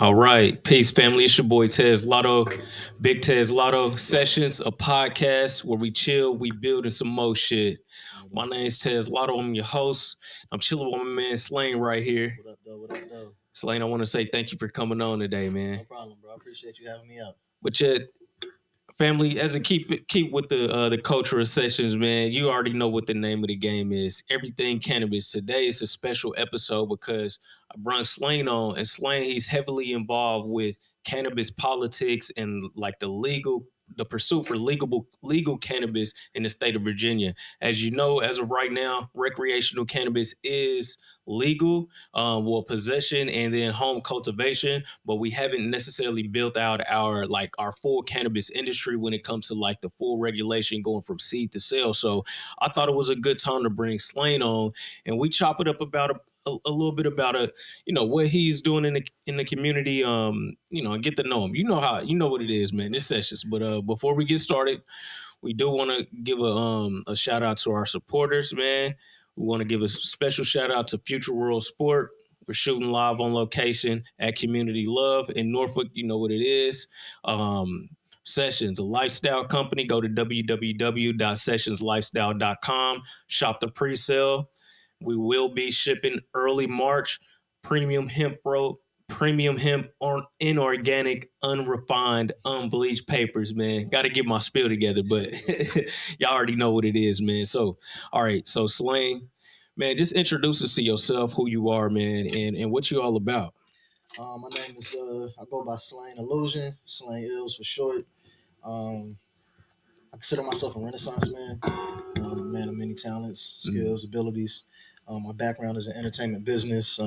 All right. Peace, family. It's your boy Tez Lotto, Big Tez Lotto Sessions, a podcast where we chill, we build, and some more shit. What My up? name's Tez Lotto. I'm your host. I'm chilling with my man Slane right here. What up, though? What up, though? Slane, I want to say thank you for coming on today, man. No problem, bro. I appreciate you having me out. But yet, family, as a keep with the cultural sessions, man. You already know what the name of the game is. Everything cannabis. Today is a special episode because I brought Slane on, and Slane he's heavily involved with cannabis politics and like the pursuit for legal cannabis in the state of Virginia. As you know, as of right now, recreational cannabis is legal, well, possession and then home cultivation, but we haven't necessarily built out our full cannabis industry when it comes to like the full regulation going from seed to sale. So I thought it was a good time to bring Slane on, and we chop it up about a little bit about what he's doing in the community, and get to know him. You know how you know what it is, man. This sessions. But before we get started, we do want to give a shout out to our supporters, man. We want to give a special shout out to Future World Sport. We're shooting live on location at Community Love in Norfolk. You know what it is. Sessions, a lifestyle company. Go to www.sessionslifestyle.com. Shop the pre-sale. We will be shipping early March. Premium hemp bro, premium hemp on inorganic, unrefined, unbleached papers, man. Got to get my spill together, but y'all already know what it is, man. So, all right. So, Slane, man, just introduce us to yourself, who you are, man, and what you all about. My name is I go by Slain Illusion, Slain Ills for short. Um, I consider myself a Renaissance man, a man of many talents, skills, abilities. My background is in entertainment business.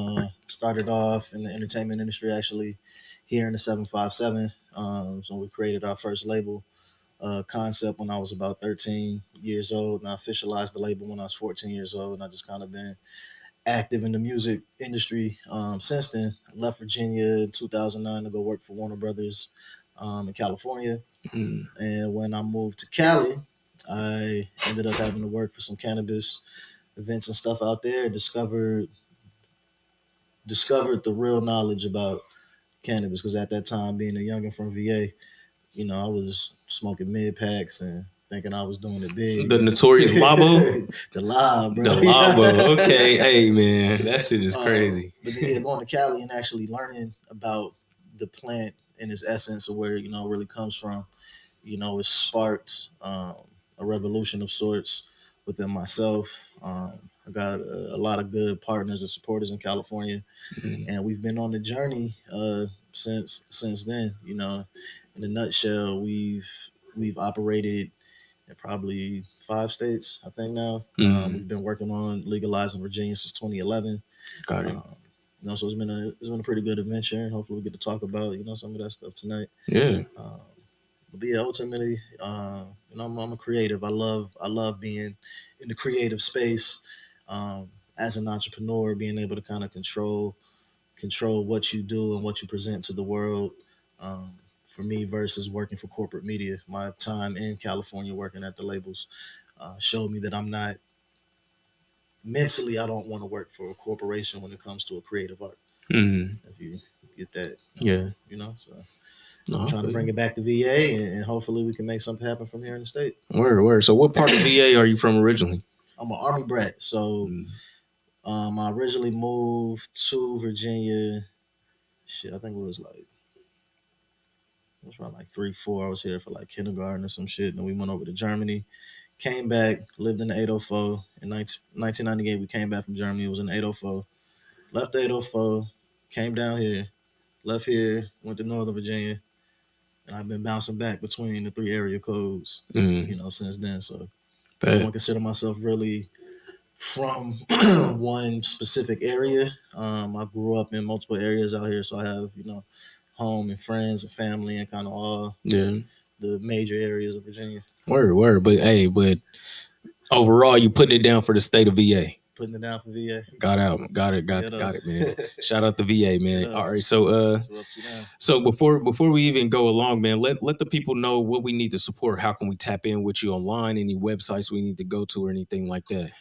Started off in the entertainment industry actually here in the 757. So we created our first label concept when I was about 13 years old, and I officialized the label when I was 14 years old, and I just kind of been active in the music industry since then. I left Virginia in 2009 to go work for Warner Brothers in California. Mm. And when I moved to Cali, I ended up having to work for some cannabis events and stuff out there. Discovered the real knowledge about cannabis because at that time, being a youngin from VA, I was smoking mid packs and thinking I was doing it big. The notorious Labo, The lie, bro. the Labo. Okay, hey man, that shit is crazy. But then yeah, going to Cali and actually learning about the plant in its essence of where it really comes from. It sparked a revolution of sorts within myself. I got a lot of good partners and supporters in California, Mm. and we've been on the journey since then. In a nutshell, we've operated in probably 5 states, I think now. Mm. We've been working on legalizing Virginia since 2011. Got it. Um, so it's been a pretty good adventure, and hopefully we get to talk about some of that stuff tonight. Yeah. Um, but yeah, ultimately, I'm a creative. I love being in the creative space. As an entrepreneur, being able to kind of control what you do and what you present to the world. Um, for me, versus working for corporate media, my time in California working at the labels showed me that I'm not mentally. I don't want to work for a corporation when it comes to a creative art. Mm. If you get that, Yeah. So No, I'm I trying to feel bring you. it back to VA, and hopefully we can make something happen from here in the state. Word, word. So, what part of VA are you from originally? I'm an Army brat, so Mm. I originally moved to Virginia. Shit, I think it was around like 3, 4. I was here for like kindergarten or some shit. And then we went over to Germany, came back, lived in the 804. In 1998, we came back from Germany. It was in the 804. Left the 804, came down here, left here, went to Northern Virginia. And I've been bouncing back between the three area codes, Mm. since then. So I Bet. won't consider myself really from one specific area. I grew up in multiple areas out here, so I have home and friends and family and kind of all Yeah. the major areas of Virginia. Word, word. But hey, but overall, you putting it down for the state of VA. Putting it down for VA. Got out, got it, Yeah, though. got it, man. Shout out to VA, Yeah, man. All though. right, so That's what up to now. so before we even go along, man, let the people know what we need to support. How can we tap in with you online? Any websites we need to go to or anything like that?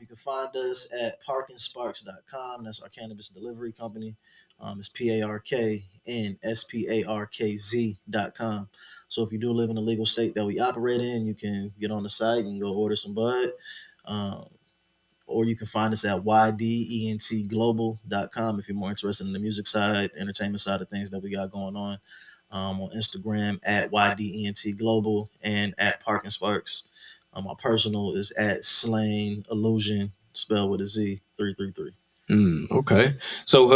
You can find us at parkinsparks.com. That's our cannabis delivery company. It's PARKNSPARKZ.com. So if you do live in a legal state that we operate in, you can get on the site and go order some bud. Um, or you can find us at ydentglobal.com if you're more interested in the music side, entertainment side of things that we got going on. On Instagram at ydentglobal and at Park and Sparks. My personal is at Slain Illusion, spelled with a Z, 333. Okay. So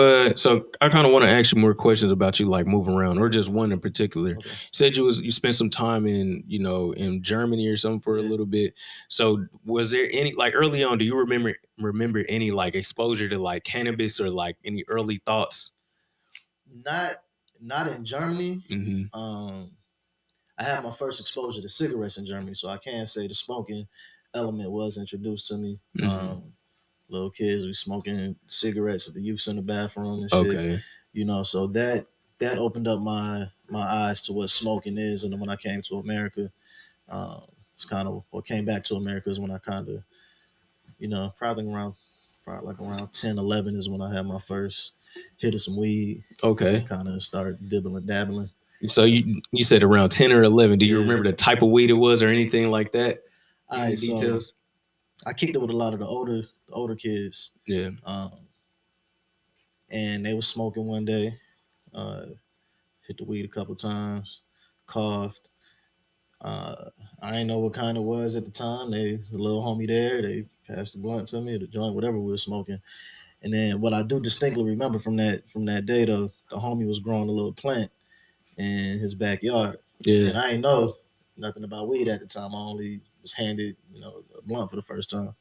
I kind of want to ask you more questions about you, like moving around, or just one in particular. You Okay. said you spent some time in in Germany or something for a Yeah. little bit. So was there any like early on? Do you remember any like exposure to like cannabis or like any early thoughts? Not not in Germany. Mm-hmm. Um, I had my first exposure to cigarettes in Germany, so I can't say the smoking element was introduced to me. Mm-hmm. Little kids, we smoking cigarettes at the youth center bathroom and shit. Okay. So that opened up my eyes to what smoking is. And then when I came to America, um, it's kind of what came back to America is when I kind of, probably like around 10, 11 is when I had my first hit of some weed Okay. and kind of started dibbling, dabbling. So you said around 10 or 11. Do you Yeah. remember the type of weed it was or anything like that? All Any right. So details? I kicked it with a lot of the older kids, Yeah. um, and they was smoking one day. Uh, Hit the weed a couple times, coughed. Uh, I didn't know what kind it was at the time. They the little homie there. They passed the blunt to me, the joint, whatever we were smoking. And then what I do distinctly remember from that day though, the homie was growing a little plant in his backyard, Yeah. and I didn't know nothing about weed at the time. I only was handed a blunt for the first time.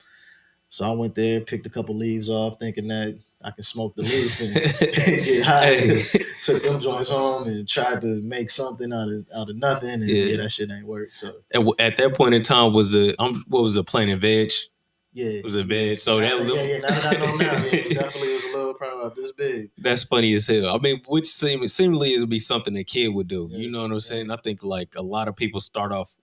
So I went there, picked a couple leaves off, thinking that I could smoke the leaf and, and get high. Hey. Took them joints home and tried to make something out of nothing, and yeah, Yeah. that shit ain't work. So At that point in time, was a what was a plain veg? yeah, Was a yeah. veg. So that was Yeah. Now that I know now, yeah, it was a little probably about this big. that's funny as hell. I mean, which seemingly is be something a kid would do. Yeah, You know what I'm yeah, saying? I think like a lot of people start off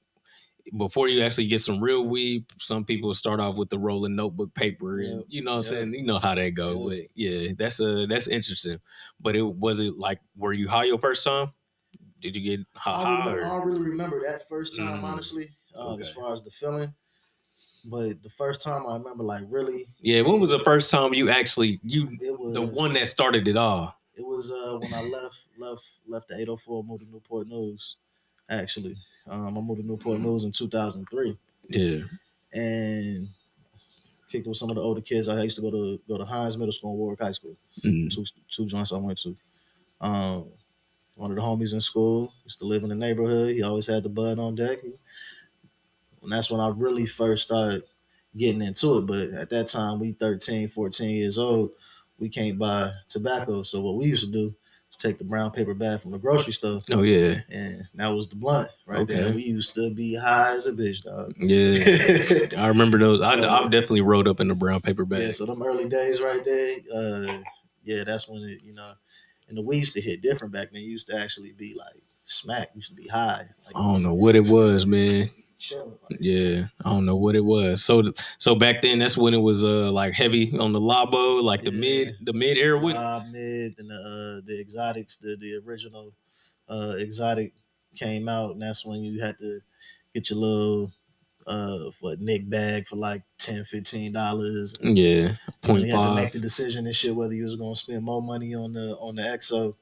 before you actually get some real weed. Some people start off with the rolling notebook paper, and yeah, you know what I'm yeah, saying. You know how that go. yeah. But yeah, that's interesting. But it was it like were you high your first time? Did you get high I or? don't really remember that first time, Mm, honestly, as okay. far as the feeling. But the first time I remember, like really, Yeah, when was the first time you actually you it the one was that started it all? it was when I left the 804, moved to Newport News. Actually, I moved to Newport News in 2003, Yeah. and kicked with some of the older kids. I used to go to Hines Middle School and Warwick High School. Mm. Two joints I went to. Um, One of the homies in school used to live in the neighborhood. He always had the bud on deck, and that's when I really first started getting into it. But at that time, we 13, 14 years old. We can't buy tobacco. So what we used to do is take the brown paper bag from the grocery store, Oh yeah. and that was the blunt right there. And Okay. we used to be high as a bitch, dog. Yeah. I remember those. I've So definitely rolled up in the brown paper yeah, bag. so them early days right there, yeah, that's when and the weed used to hit different back then. It used to actually be like smack. It used to be high, like I don't know what it was, man. chilling, like Yeah, I don't know what it was. So back then, that's when it was like heavy on the Labo, like yeah, the mid era. What? mid and the exotics, the original exotic came out, and that's when you had to get your little nick bag for like $10, $15, and Yeah, you point had to make five. the decision and shit whether you was gonna spend more money on the EXO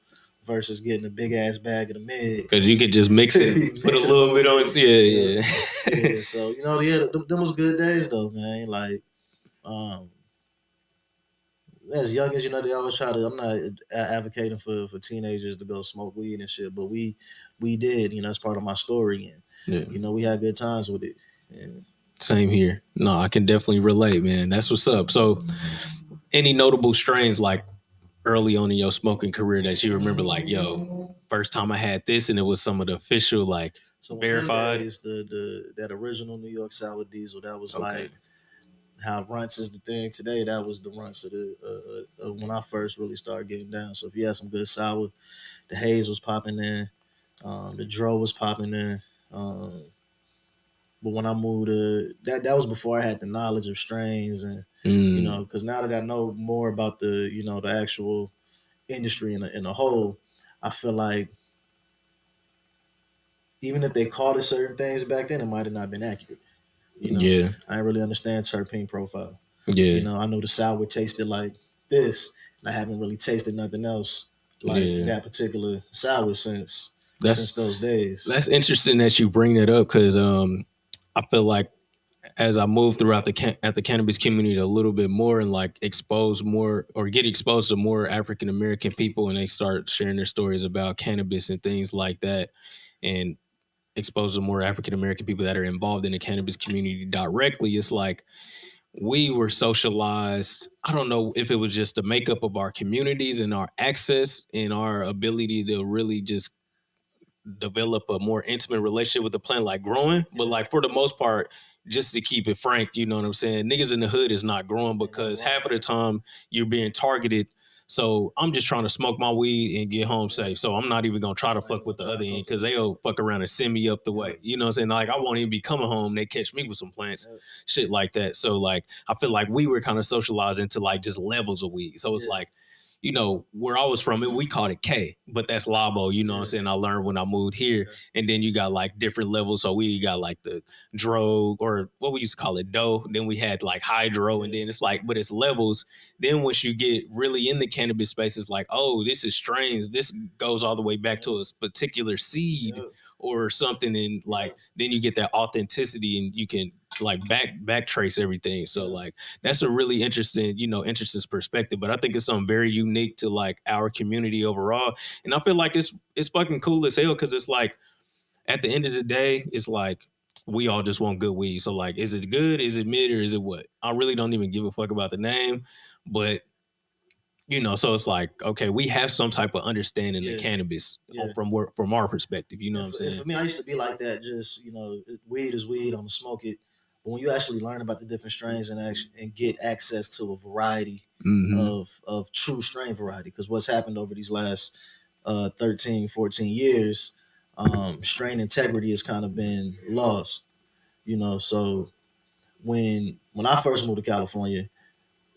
versus getting a big ass bag of the mid. Because you could just mix it, put a Mix it a little little bit on. bit. Yeah, Yep. yeah. Yeah. So yeah, them was good days though, man. Like, um, as young as they always try to. I'm not advocating for teenagers to go smoke weed and shit, but we did. That's part of my story, and Yeah. we had good times with it. And Same here. No, I can definitely relate, man. That's what's up. So, any notable strains like early on in your smoking career that you remember, like, yo, first time I had this, and it was some of the official, like, so in them verified. days, the that original New York sour diesel, that was Okay. like how runts is the thing today. That was the runts of when I first really started getting down. So if you had some good sour, the haze was popping in, the dro was popping in. Um, But when I moved to that was before I had the knowledge of strains and Mm, because now that I know more about the the actual industry in a whole, I feel like even if they called it certain things back then, it might have not been accurate. yeah, I didn't really understand terpene profile. yeah, I know the sour tasted like this, and I haven't really tasted nothing else like yeah. that particular sour since That's those days. that's interesting that you bring that up because I feel like as I move throughout at the cannabis community a little bit more and like expose more or get exposed to more African American people and they start sharing their stories about cannabis and things like that and expose to more African American people that are involved in the cannabis community directly. It's like we were socialized. I don't know if it was just the makeup of our communities and our access and our ability to really just develop a more intimate relationship with the plant, like growing. But Yeah, like for the most part, just to keep it frank, you know what I'm saying? Niggas in the hood is not growing ain't not because growing. half of the time you're being targeted. So I'm just trying to smoke my weed and get home Yeah, safe. So I'm not even gonna try to I'm not fuck even with gonna the try to other go end to the because plant. they'll fuck around and send me up the way. Yep, You know what I'm saying? Like I won't even be coming home. They catch me with some plants, yep, shit like that. So like I feel like we were kind of socialized into like just levels of weed. So it's yeah, like where I was from, we called it K, but that's Labo, you know what I'm yeah. saying? I learned when I moved here. Okay. And then you got like different levels. So we got like the drug or what we used to call it dough. Then we had like hydro, and Yeah, then it's like, but it's levels. Then once you get really in the cannabis space, it's like, oh, this is strains. This goes all the way back to hmm a particular seed yep, or something. And like yep, then you get that authenticity and you can like back trace everything. So yep, like that's a really interesting, interesting perspective. But I think it's something very unique to like our community overall. And I feel like it's fucking cool as hell because it's like at the end of the day, it's like we all just want good weed. So like, is it good? Is it mid? Or is it what? I really don't even give a fuck about the name, but so it's like okay, we have some type of understanding of yeah, cannabis yeah. from our perspective. You know what I'm And saying? for me, I used to be like that. Just weed is weed. I'm gonna smoke it. But when you actually learn about the different strains and get access to a variety Mm-hmm. of true strain variety, because what's happened over these last 13, 14 years, strain integrity has kind of been lost. So when I first moved to California,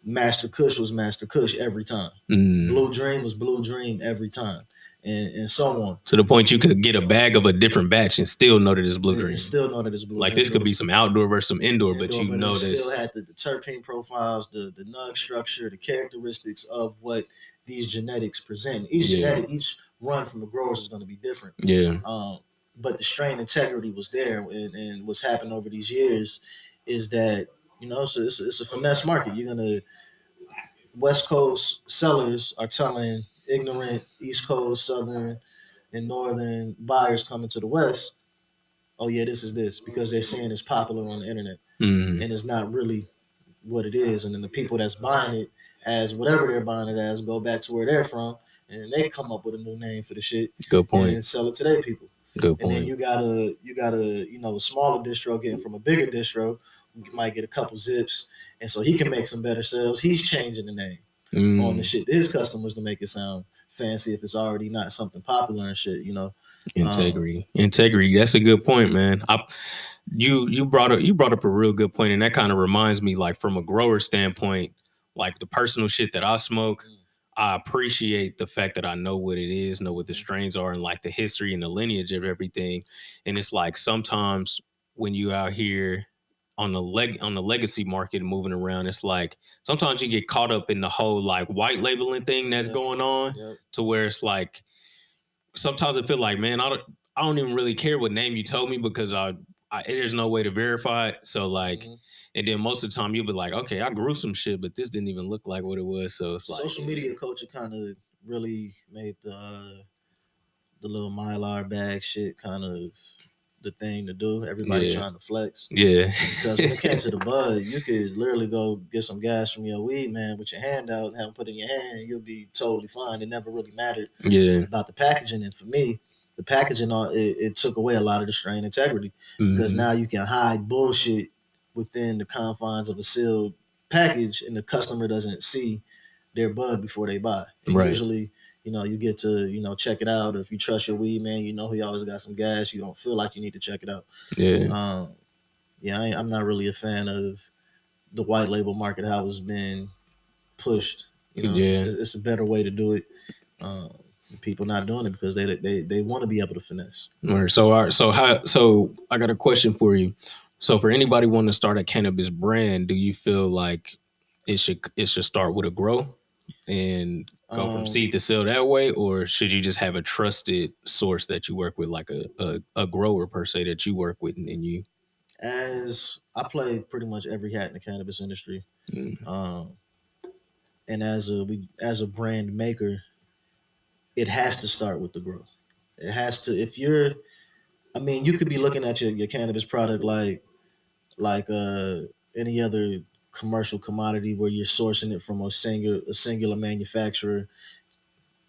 Master Kush was Master Kush every time. Mm. Blue Dream was Blue Dream every time, and so on. To the point you could get a bag of a different batch and still know that it's blue And dream. still know that it's Blue Like Dream. this could be some outdoor versus some indoor, but Indoor, you but it know still this. had the terpene profiles, the nug structure, the characteristics of what these genetics present. Yeah. Each run from the growers is going to be different. Yeah. Um, but the strain integrity was there, and what's happened over these years is that so it's a finesse market. You're gonna West Coast sellers are telling ignorant East Coast, Southern, and Northern buyers coming to the West, oh yeah, this is this because they're seeing it's popular on the internet, Mm. and it's not really what it is. And then the people that's buying it as whatever they're buying it as go back to where they're from, and they come up with a new name for the shit Good point. and sell it to their people. Good And then point. you got a a smaller distro getting from a bigger distro, you might get a couple zips, and so he can make some better sales. He's changing the name on the Mm. shit to his customers to make it sound fancy if it's already not something popular and shit. Um, Integrity. Integrity. That's a good point, man. You brought up a real good point, and that kind of reminds me, like from a grower standpoint, like the personal shit that I smoke. I appreciate the fact that I know what it is, know what the mhm, strains are, and like the history and the lineage of everything. And it's like sometimes when you out here on the legacy market moving around, it's like sometimes you get caught up in the whole like white labeling thing that's yeah, going on yeah, to where it's like sometimes I feel like, man, I don't even really care what name you told me because there's no way to verify it. So like, hmm and then most of the time you'll be like, okay, I grew some shit, but this didn't even look like what it was. So it's like, social media culture kind of really made the little mylar bag shit kind of the thing to do. Everybody yeah, trying to flex yeah, because when it came to the bud, you could literally go get some gas from your weed man with your hand out, and have it put in your hand, and you'll be totally fine. It never really mattered yeah, about the packaging, and for me, the packaging it took away a lot of the strain integrity because hmm now you can hide bullshit within the confines of a sealed package, and the customer doesn't see their bud before they buy. And right, usually, you get to, check it out. Or if you trust your weed man, he always got some gas. You don't feel like you need to check it out. yeah, Um, yeah, I'm not really a fan of the white label market, how it's been pushed. You know, Yeah. it's a better way to do it. Um, People not doing it because they want to be able to finesse. All right. So how? So I got a question for you. So for anybody wanting to start a cannabis brand, do you feel like it should start with a grow and go from Um, seed to sell that way, or should you just have a trusted source that you work with, like a grower per se that you work with, and you? as I play pretty much every hat in the cannabis industry, Mm, um, and as a brand maker, it has to start with the growth. It has to. If you're, I mean, you could be looking at your cannabis product like any other commercial commodity where you're sourcing it from a singular manufacturer.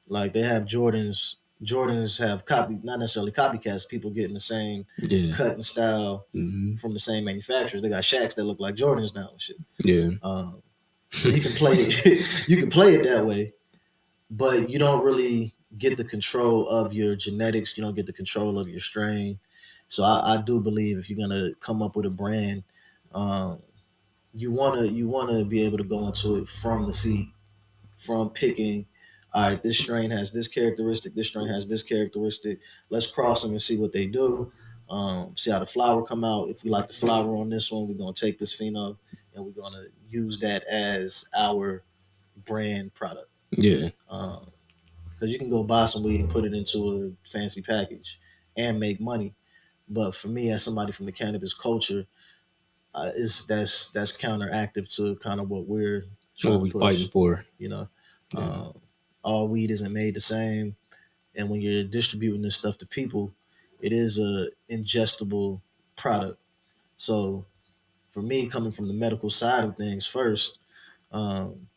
Like they have Jordans. Jordans have copy, not necessarily copycats. People getting the same yeah. cut and style Hmm. from the same manufacturers. They got Shacks that look like Jordans now and shit. Yeah. Um, so you can play it, you can play it that way, but you don't really get the control of your genetics. You don't get the control of your strain. So I do believe if you're gonna come up with a brand, um, you wanna be able to go into it from the seed, from picking. All right, this strain has this characteristic. This strain has this characteristic. Let's cross them and see what they do. See how the flower come out. If we like the flower on this one, we're gonna take this pheno and we're gonna use that as our brand product. Yeah. Um, because you can go buy some weed and put it into a fancy package and make money. But for me, as somebody from the cannabis culture, is that's counteractive to kind of what we're What trying to we fighting push. for? You know, Yeah. um, all weed isn't made the same, and when you're distributing this stuff to people, it is a ingestible product. So for me, coming from the medical side of things first, um,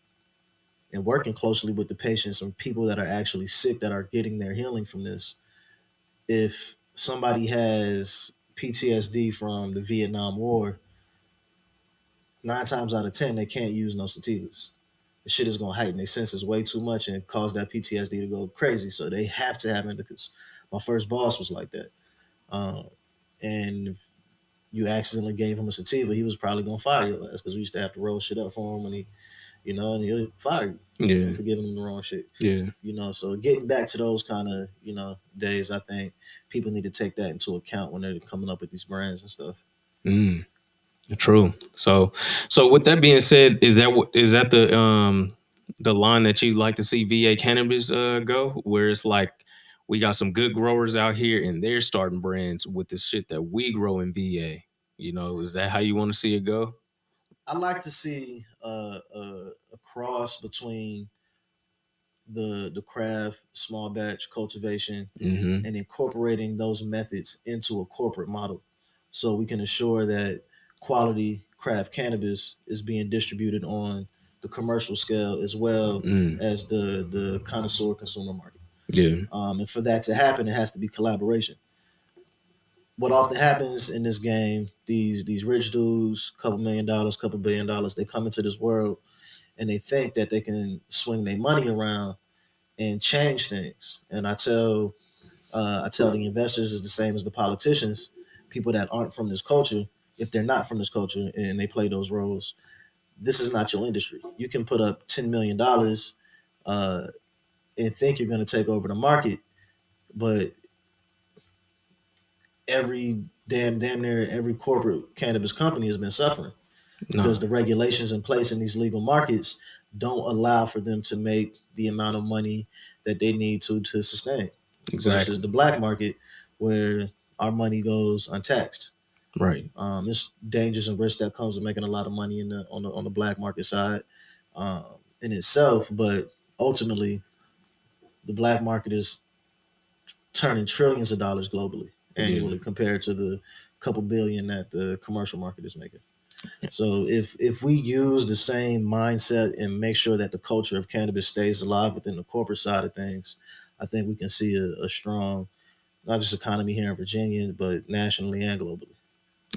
and working closely with the patients and people that are actually sick that are getting their healing from this, if somebody has PTSD from the Vietnam War, 9 times out of 10 they can't use no sativas. The shit is gonna heighten their senses way too much and cause that PTSD to go crazy. So they have to have indicas. My first boss was like that, um, and if you accidentally gave him a sativa, he was probably gonna fire your ass because we used to have to roll shit up for him when he, and he'll fire you, Yeah. for giving him the wrong shit. Yeah. So getting back to those kind of days, I think people need to take that into account when they're coming up with these brands and stuff. Mm. True. So with that being said, is that the line that you like to see VA cannabis go, where it's like we got some good growers out here and they're starting brands with the shit that we grow in VA. Is that how you want to see it go? I like to see a cross between the craft small batch cultivation Mm-hmm. and incorporating those methods into a corporate model, so we can ensure that quality craft cannabis is being distributed on the commercial scale as well Mm. as the connoisseur consumer market. Yeah. And for that to happen, it has to be collaboration. What often happens in this game, these rich dudes, couple $1 million, couple $1 billion, they come into this world and they think that they can swing their money around and change things. And I tell the investors is the same as the politicians. People that aren't from this culture, if they're not from this culture and they play those roles, this is not your industry. You can put up $10 million and think you're going to take over the market, but every damn near every corporate cannabis company has been suffering because No. the regulations in place in these legal markets don't allow for them to make the amount of money that they need to sustain versus Exactly. the black market where our money goes untaxed. Right. It's dangers and risk that comes with making a lot of money on the black market side um, in itself, but ultimately the black market is turning trillions of dollars globally Yeah. annually compared to the couple billion that the commercial market is making. So if we use the same mindset and make sure that the culture of cannabis stays alive within the corporate side of things, I think we can see a strong not just economy here in Virginia, but nationally and globally.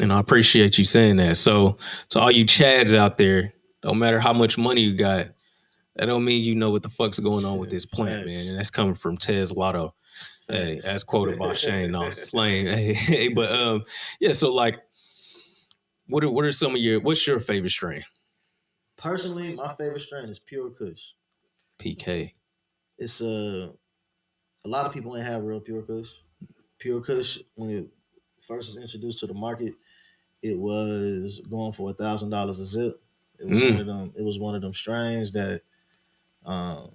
And I appreciate you saying that. So to all you Chads out there, don't matter how much money you got, that don't mean you know what the fuck's going on with this plant, man. And Facts. that's coming from Tez Lotto. Hey, Facts. as quoted by Shane, no slang. Hey, but yeah, so like What are some of your what's your favorite strain? Personally, my favorite strain is Pure Kush. PK. It's a lot of people ain't have real Pure Kush. Pure Kush, when it first was introduced to the market, it was going for $1,000 a zip. It was one Mm, of them. It was one of them strains that um,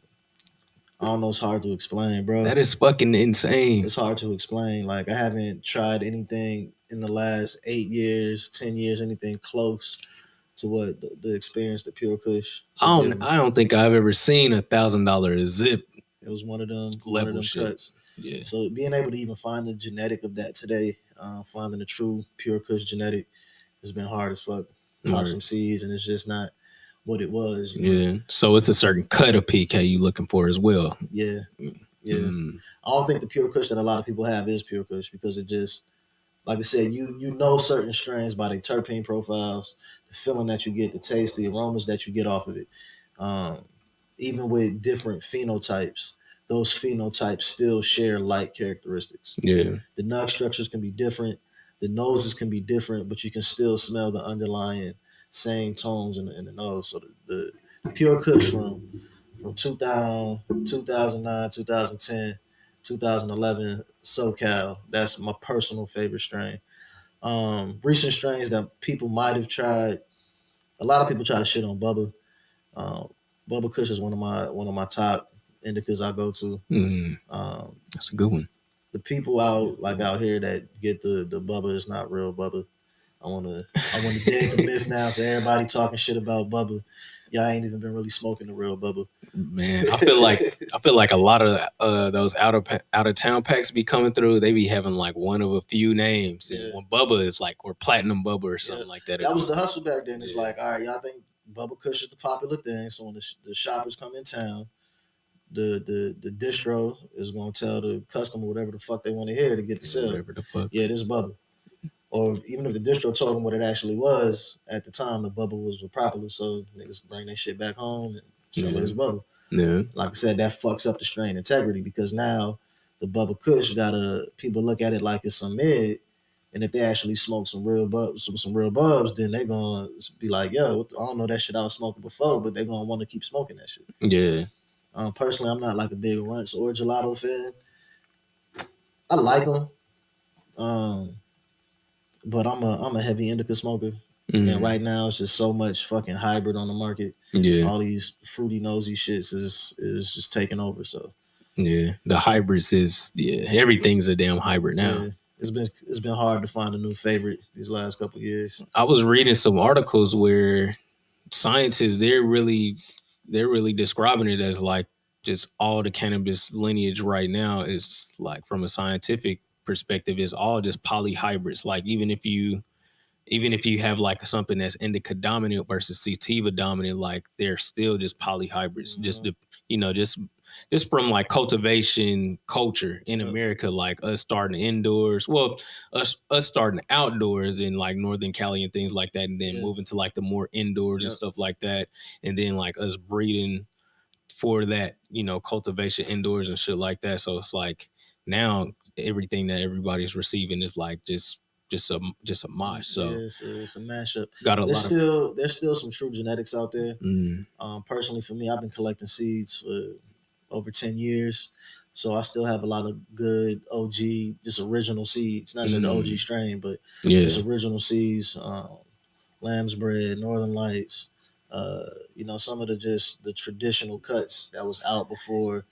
I don't know. It's hard to explain, bro. that is fucking insane. It's hard to explain. Like I haven't tried anything in the last 8 years, 10 years, anything close to what the experience that Pure Kush has given me. I don't think I've ever seen $1,000 zip It was one of level them shit. cuts. Yeah. So being able to even find the genetic of that today, finding the true Pure Kush genetic has been hard as fuck. Pop Right. some seeds and it's just not what it was, you know. Yeah. So it's a certain cut of PK you looking for as well. Yeah, yeah. Mm, I don't think the Pure Kush that a lot of people have is Pure Kush because it just, like I said, you know certain strains by their terpene profiles, the feeling that you get, the taste, the aromas that you get off of it. Um, Even with different phenotypes, those phenotypes still share like characteristics. yeah. The nug structures can be different, the noses can be different, but you can still smell the underlying same tones in the nose. So the Pure Kush from 2000, 2009, 2010, 2011 SoCal. That's my personal favorite strain. Recent strains that people might have tried. A lot of people try to shit on Bubba. Um, Bubba Kush is one of my top indicas I go to. Mm, Um, that's a good one. the people out here that get the Bubba is not real Bubba. I wanna dead the myth now. So everybody talking shit about Bubba. Y'all ain't even been really smoking the real Bubba. Man, I feel like a lot of those out of town packs be coming through. They be having like one of a few names, and Yeah. when Bubba is like or Platinum Bubba or Yeah, something like that, it'd that was be the hustle back then. It's yeah, like, all right, y'all think Bubba Kush is the popular thing. So when the shoppers come in town, the distro is gonna tell the customer whatever the fuck they want to hear to get the sale. whatever the fuck. Yeah, this Bubba. Or even if the distro told them what it actually was at the time, the Bubba was popular. So niggas bring their shit back home and sell it Yeah, as Bubba. yeah, Like I said, that fucks up the strain integrity because now the Bubba Kush gotta people look at it like it's some mid, and if they actually smoke some real bubs, then they gonna be like, yo, I don't know that shit I was smoking before, but they gonna want to keep smoking that shit. yeah. Personally, I'm not like a big runts or gelato fan. I like them, um, but I'm a heavy indica smoker, and Mm, right now it's just so much fucking hybrid on the market. yeah, All these fruity nosy shits is just taking over. So yeah. The it's, hybrids is yeah. Everything's a damn hybrid now. yeah, it's been hard to find a new favorite these last couple of years. I was reading some articles where scientists they're really describing it as like just all the cannabis lineage right now is like from a scientific perspective is all just polyhybrids. Like even if you have like something that's indica dominant versus sativa dominant, like they're still just polyhybrids. Just Mm-hmm. the just from like cultivation culture in Yep. America, like us starting indoors, well, us starting outdoors in like Northern Cali and things like that, and then Yeah. moving to like the more indoors and Yep. stuff like that, and then like us breeding for that, cultivation indoors and shit like that. So it's like now everything that everybody's receiving is like just a mosh. So Yeah, it's a mashup. got a There's lot of still there's still some true genetics out there. mm, Personally, for me, I've been collecting seeds for over 10 years, so I still have a lot of good OG, just original seeds. Not saying the OG mm, strain, but just yeah. original seeds. Lamb's bread, Northern Lights. Some of the traditional cuts that was out before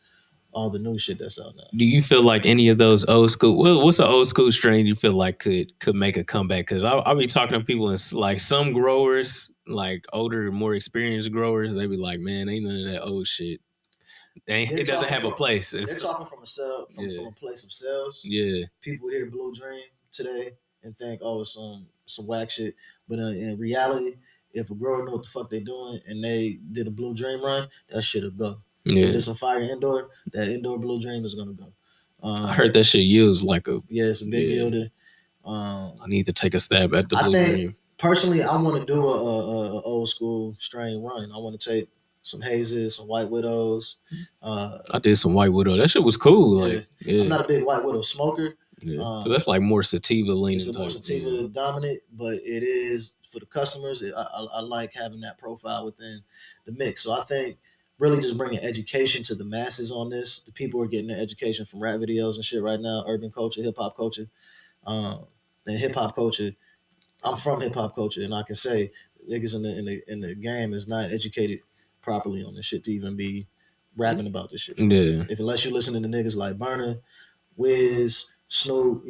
all the new shit that's out now. Do you feel like any of those old school? What's an old school strain you feel like could make a comeback? Because I'll be talking to people and like some growers, like older, more experienced growers, they be like, man, ain't none of that old shit. They're It doesn't talking have a from place. they're It's talking from a cell from yeah, a place of sales. yeah, People hear Blue Dream today and think, oh, it's some whack shit. But in reality, if a grower know what the fuck they doing and they did a Blue Dream run, that shit'll go. They yeah. did some fire indoor. That indoor Blue Dream is gonna go. I heard Um, that shit used like a yeah, it's a big yeah. yielder. I Um, need to take a stab at the I Blue think Dream. personally, I want to do a old school strain run. I want to take some hazes, some white widows. Uh, I did some White Widow. That shit was cool. yeah, Like I'm yeah, not a big white widow smoker, Yeah, because that's like more sativa It's leaning a more type. Yeah. sativa dominant, but it is for the customers. I like having that profile within the mix. So I think really just bringing education to the masses on this. The people are getting their education from rap videos and shit right now, urban culture, hip hop culture, um, and hip hop culture. I'm from hip hop culture, and I can say niggas in the game is not educated properly on this shit to even be rapping about this shit for real. Yeah. If unless you listening to niggas like Burner, Wiz, Snoop,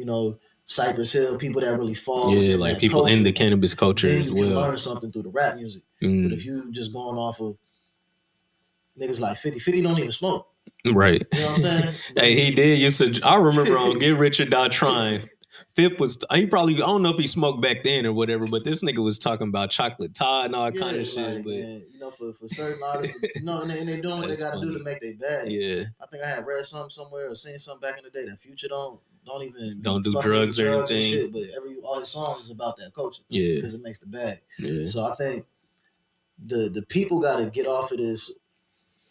Cypress Hill, people that really fall Yeah, within like that people in the culture, cannabis culture then as you can well. learn something through the rap music. But if Mm. you just going off of niggas like 50, 50 don't even smoke. Right. You know what I'm saying? Hey, he Then did used to. I remember on Get Rich or Die Trying. Fifth was he probably I don't know if he smoked back then or whatever, but this nigga was talking about chocolate Tide and all kind of yeah, shit. like But man, for certain artists, and they doing what they that's got to do to funny. make their bag. Yeah, I think I had read something somewhere or seen something back in the day that Future don't even be don't do fucking with the drugs or drugs and anything. shit, but all his songs is about that culture Yeah, because it makes the bag. yeah, So I think the people got to get off of this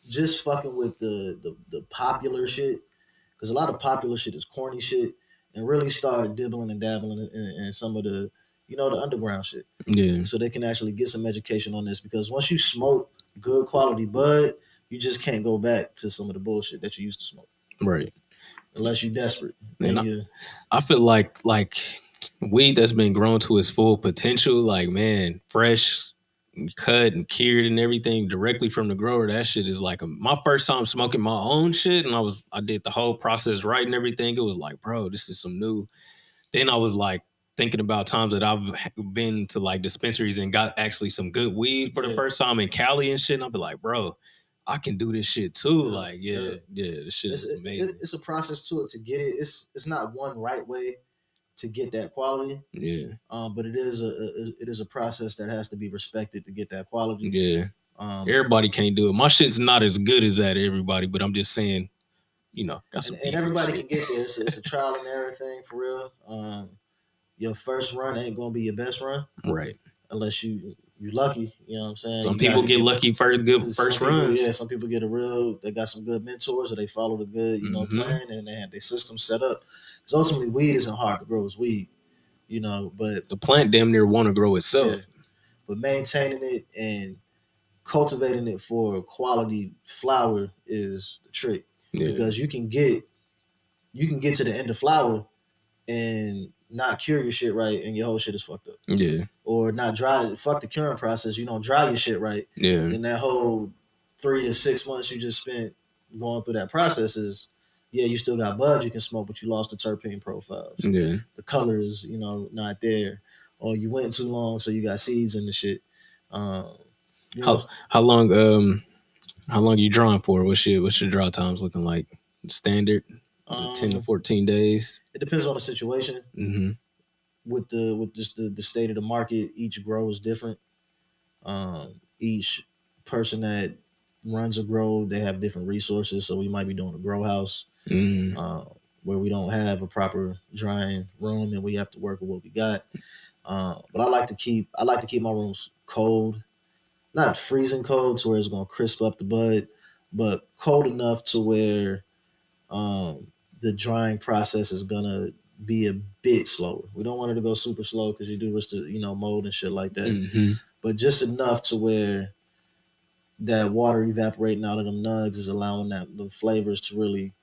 just fucking with the popular shit because a lot of popular shit is corny shit and really start dibbling and dabbling in some of the the underground shit yeah. so they can actually get some education on this because once you smoke good quality bud you just can't go back to some of the bullshit that you used to smoke Right. unless you're desperate And then I, you I feel like weed that's been grown to its full potential, like man, fresh, and cut and cured and everything directly from the grower. That shit is like my first time smoking my own shit, and I did the whole process right and everything. It was like, bro, this is some new. Then I was like thinking about times that I've been to like dispensaries and got actually some good weed for the yeah first time in Cali and shit. And I'll be like, bro, I can do this shit too. yeah Like, yeah yeah, yeah, this shit it's is amazing. it's a process to it to get it it's not one right way to get that quality Yeah, but it is a process that has to be respected to get that quality yeah. um Everybody can't do it. My shit's not as good as that, everybody, but I'm just saying, got some and decent everybody shit. can get there it's a trial and error thing for real your first run ain't gonna be your best run Right. unless you lucky. You know what I'm saying? Some You got people get lucky first good some first people, runs. yeah, some people get they got some good mentors or they follow the good, Hmm. plan and they have their system set up. Because ultimately, weed isn't hard to grow; it's weed, But The plant damn near want to grow yeah, itself. but maintaining it and cultivating it for quality flower is the trick Yeah. because you can get to the end of flower and not cure your shit right and your whole shit is fucked up. Yeah. Or not dry. Fuck the curing process. You don't dry your shit right. Yeah. Then that whole 3 to 6 months you just spent going through that process is, yeah, you still got buds you can smoke, but you lost the terpene profiles. Yeah. The colors, not there. Or you went too long, so you got seeds in the shit. Um, you know, How long you drawing for? What's your draw times looking like? Standard? 10 to 14 days. it depends on the situation. Mm-hmm. With just the state of the market, each grow is different. Each person that runs a grow, they have different resources. So we might be doing a grow house Mm. uh, where we don't have a proper drying room, and we have to work with what we got. But I like to keep my rooms cold, not freezing cold to where it's gonna crisp up the bud, but cold enough to where um, the drying process is gonna be a bit slower. We don't want it to go super slow because you do risk to mold and shit like that. Mm-hmm. But just enough to where that water evaporating out of them nugs is allowing the flavors to really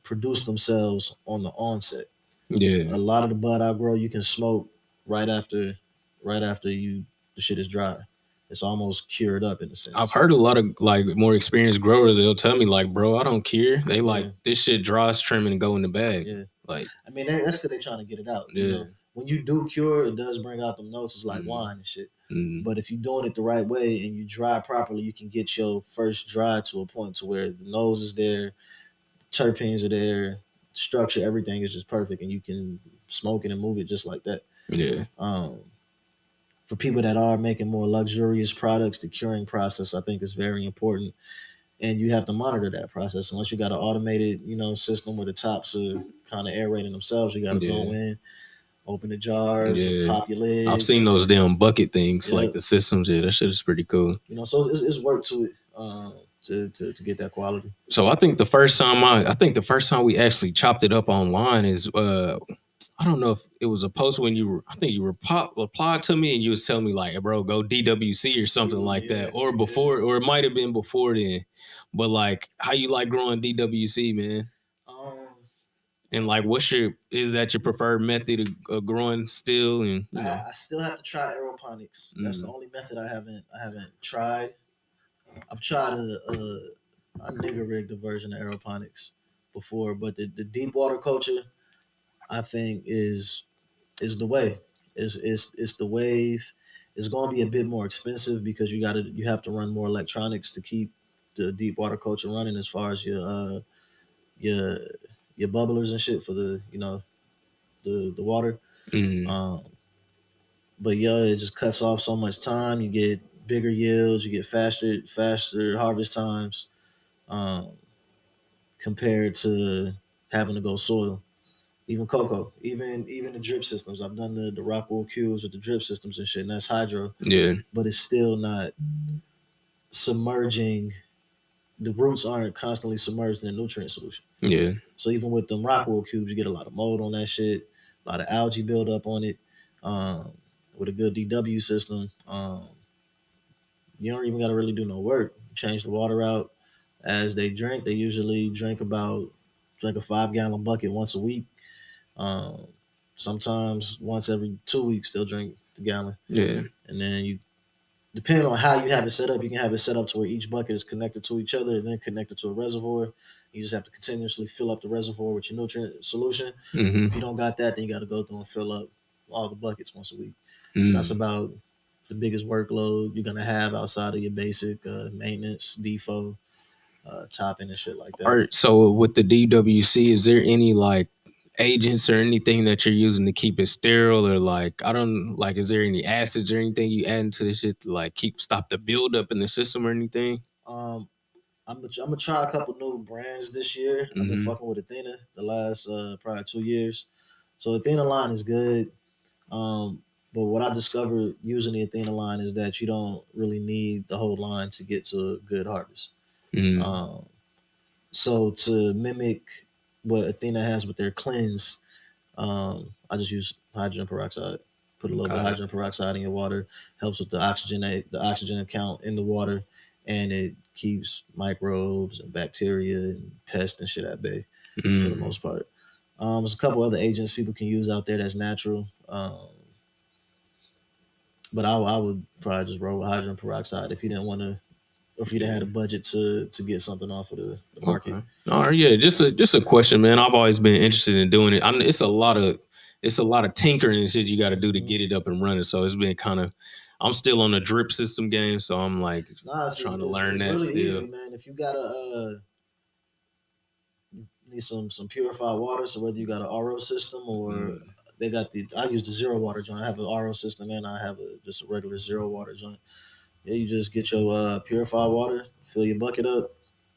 produce themselves on the onset. Yeah. A lot of the bud I grow, you can smoke right after, the shit is dry. It's almost cured up in a I've sense. heard a lot of like more experienced growers. They'll tell me like, bro, I don't care. They like Yeah, this shit dries, trim, and go in the bag. yeah. Like, I mean, that's because they're trying to get it out. yeah. When you do cure, it does bring out the notes. It's like Mm-hmm. wine and shit. Mm-hmm. But if you're doing it the right way and you dry properly, you can get your first dry to a point to where the nose is there, the terpenes are there, structure, everything is just perfect, and you can smoke it and move it just like that. Yeah. Um, for people that are making more luxurious products, the curing process I think is very important, and you have to monitor that process. Unless you got an automated, system where the tops are kind of aerating themselves, you got to go Yeah. in, open the jars, or Yeah. pop your I've seen lids. those damn bucket things, like Yep. the systems. Yeah, that shit is pretty cool. So it's work to it. to get that quality. So I think the first time we actually chopped it up online is I don't know if it was a post when I think you replied to me and you was telling me like, bro, go DWC or something like that, Yeah, or yeah. before, or it might have been before then. But like, how you like growing DWC, man? Um, And like, is that your preferred method of growing still? And I still have to try aeroponics. That's the mm, only method I haven't tried. I've tried a nigger rigged version of aeroponics before, but the deep water culture I think is the way. Is the wave. It's going to be a bit more expensive because you have to run more electronics to keep the deep water culture running as far as your your bubblers and shit for the the water. mm, Um, but yeah, it just cuts off so much time. You get bigger yields. You get faster harvest times um, compared to having to go soil. Even cocoa, even the drip systems. I've done the Rockwool cubes with the drip systems and shit, and that's hydro, yeah, but it's still not submerging. The roots aren't constantly submerged in a nutrient solution. yeah, So even with them Rockwool cubes, you get a lot of mold on that shit, a lot of algae buildup on it. Um, with a good DW system, you don't even got to really do no work. You change the water out as they drink. They usually drink a 5 gallon bucket once a week. Um, sometimes once every 2 weeks they'll drink the gallon, yeah, and then you depending on how you have it set up, you can have it set up to where each bucket is connected to each other and then connected to a reservoir. You just have to continuously fill up the reservoir with your nutrient solution. If you mm-hmm, don't got that, then you got to go through and fill up all the buckets once a week. So that's mm. about the biggest workload you're gonna have outside of your basic maintenance, defo, topping and shit like that. So with the DWC, is there any like agents or anything that you're using to keep it sterile, or like I don't like, is there any acids or anything you add into this shit to like stop the buildup in the system or anything? Um, I'm gonna try a couple new brands this year. I've been Mm-hmm. fucking with Athena the last probably 2 years. So Athena line is good. Um, but what I discovered using the Athena line is that you don't really need the whole line to get to a good harvest. Mm, Um, so to mimic what Athena has with their cleanse, I just use hydrogen peroxide. Put a little bit of got it. hydrogen peroxide in your water. Helps with the oxygen count in the water, and it keeps microbes and bacteria and pests and shit at bay for the Mm. most part. There's a couple other agents people can use out there that's natural. But I would probably just roll with hydrogen peroxide if you didn't want to, or if you didn't have Yeah. a budget to get something off of the market. Okay. All right. Yeah. Just a question, man. I've always been interested in doing it. It's a lot of tinkering and shit you got to do to Mhm. get it up and running. So it's been kind of. I'm still on the drip system game, so I'm like Nah, trying to it's learn it's that really still. easy, man. If you gotta need some purified water, so whether you got an RO system or Mm. they got I use the zero water joint. I have an RO system and I have just a regular zero water joint. Yeah, you just get your purified water, fill your bucket up,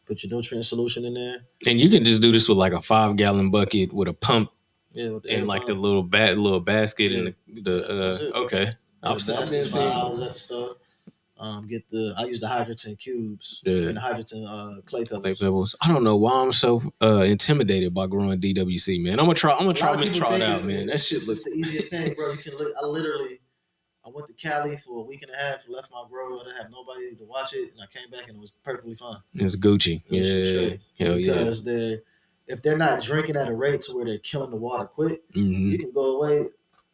put your nutrient solution in there. And you can just do this with like a 5 gallon bucket with a pump Yeah, with the and air like the pump. little basket Yeah, and yeah, that's it. okay. Yeah, the I've been basket's $5 seeing at the store. Get the I use the hydrogen cubes. I mean the the hydrogen clay clay pebbles. pebbles. I don't know why I'm so intimidated by growing DWC, man. I'm A lot gonna of people try it think out, man. That shit look it's the easiest thing, bro. You can I literally I went to Cali for a week and a half, left my grow. I didn't have nobody to watch it, and I came back and it was perfectly fine. it's Gucci. It was Yeah, straight hell yeah. because if they're not drinking at a rate to where they're killing the water quick, Hmm. you can go away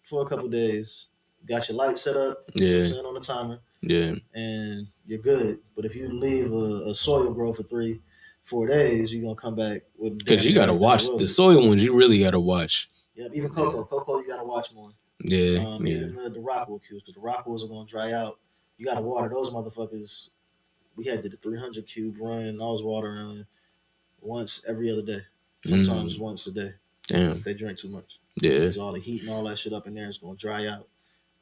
for a couple days. Got your light set up, you know what I'm Yeah, saying, on the timer, yeah. and you're good. But if you leave a soil grow for 4 days, you're gonna come back with Cause damn you near gotta everything watch the wilted. soil ones. You really gotta watch. Yeah, even Yeah, cocoa, you gotta watch more. yeah, yeah. Even the Rockwool cubes, because the Rockwools are gonna dry out. You gotta water those motherfuckers. We had did a 300 cube run. I was watering once every other day, sometimes Mm, once a day if damn. they drink too much, Yeah, because all the heat and all that shit up in there is gonna dry out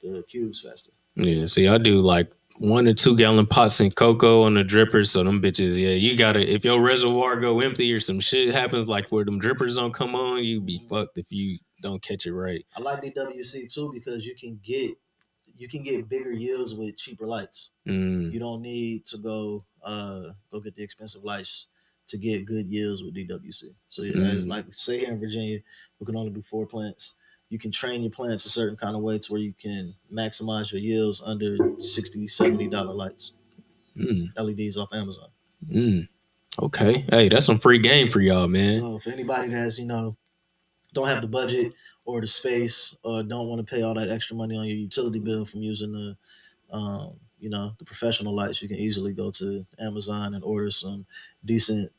the cubes faster. yeah. See, I do like 1 or 2 gallon pots in cocoa on the drippers. So them bitches, yeah, you gotta if your reservoir go empty or some shit happens, like where them drippers don't come on, you be Mhm. fucked if you don't catch it right. I like DWC too because you can get bigger yields with cheaper lights. Mm, You don't need to go. go get the expensive lights to get good yields with DWC. So yeah, as Mm, like say here in Virginia, we can only do 4 plants. You can train your plants a certain kind of way to where you can maximize your yields under $60, $70 lights, mm, LEDs off Amazon. mm. Okay. Hey, that's some free game for y'all, man. So if anybody that's don't have the budget or the space or don't want to pay all that extra money on your utility bill from using the professional lights, you can easily go to Amazon and order some decent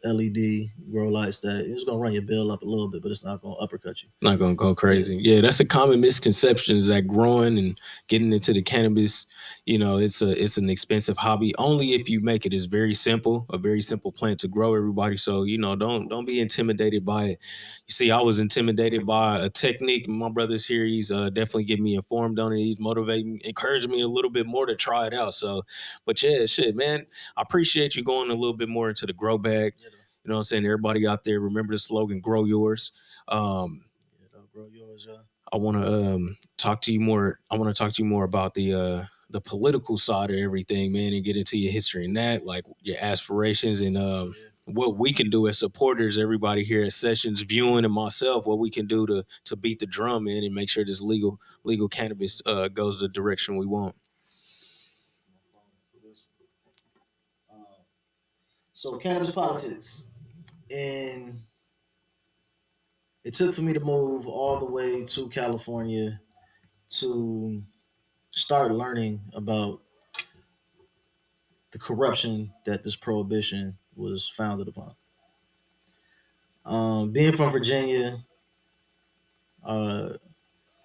LED grow lights that it's gonna run your bill up a little bit, but it's not gonna uppercut you. Not gonna go Yeah, crazy. Yeah, that's a common misconception is that growing and getting into the cannabis, it's an expensive hobby. Only if you make it is very simple, a very simple plant to grow everybody. So, don't be intimidated by it. You see, I was intimidated by a technique. My brother's here, he's definitely getting me informed on it. He's motivating, encouraging me a little bit more to try it out. So, but yeah, shit, man. I appreciate you going a little bit more into the grow bag. yeah, though. You know what I'm saying? Everybody out there, remember the slogan, grow yours. Um, Yeah, though, grow yours, yeah. I want to talk to you more. I want to talk to you more about the political side of everything, man, and get into your history and that, like your aspirations and Yeah, what we can do as supporters. Everybody here at Sessions, viewing and myself, what we can do to beat the drum in and make sure this legal cannabis goes the direction we want. uh, so cannabis politics, and it took for me to move all the way to California to start learning about the corruption that this prohibition was founded upon. Being from Virginia, uh,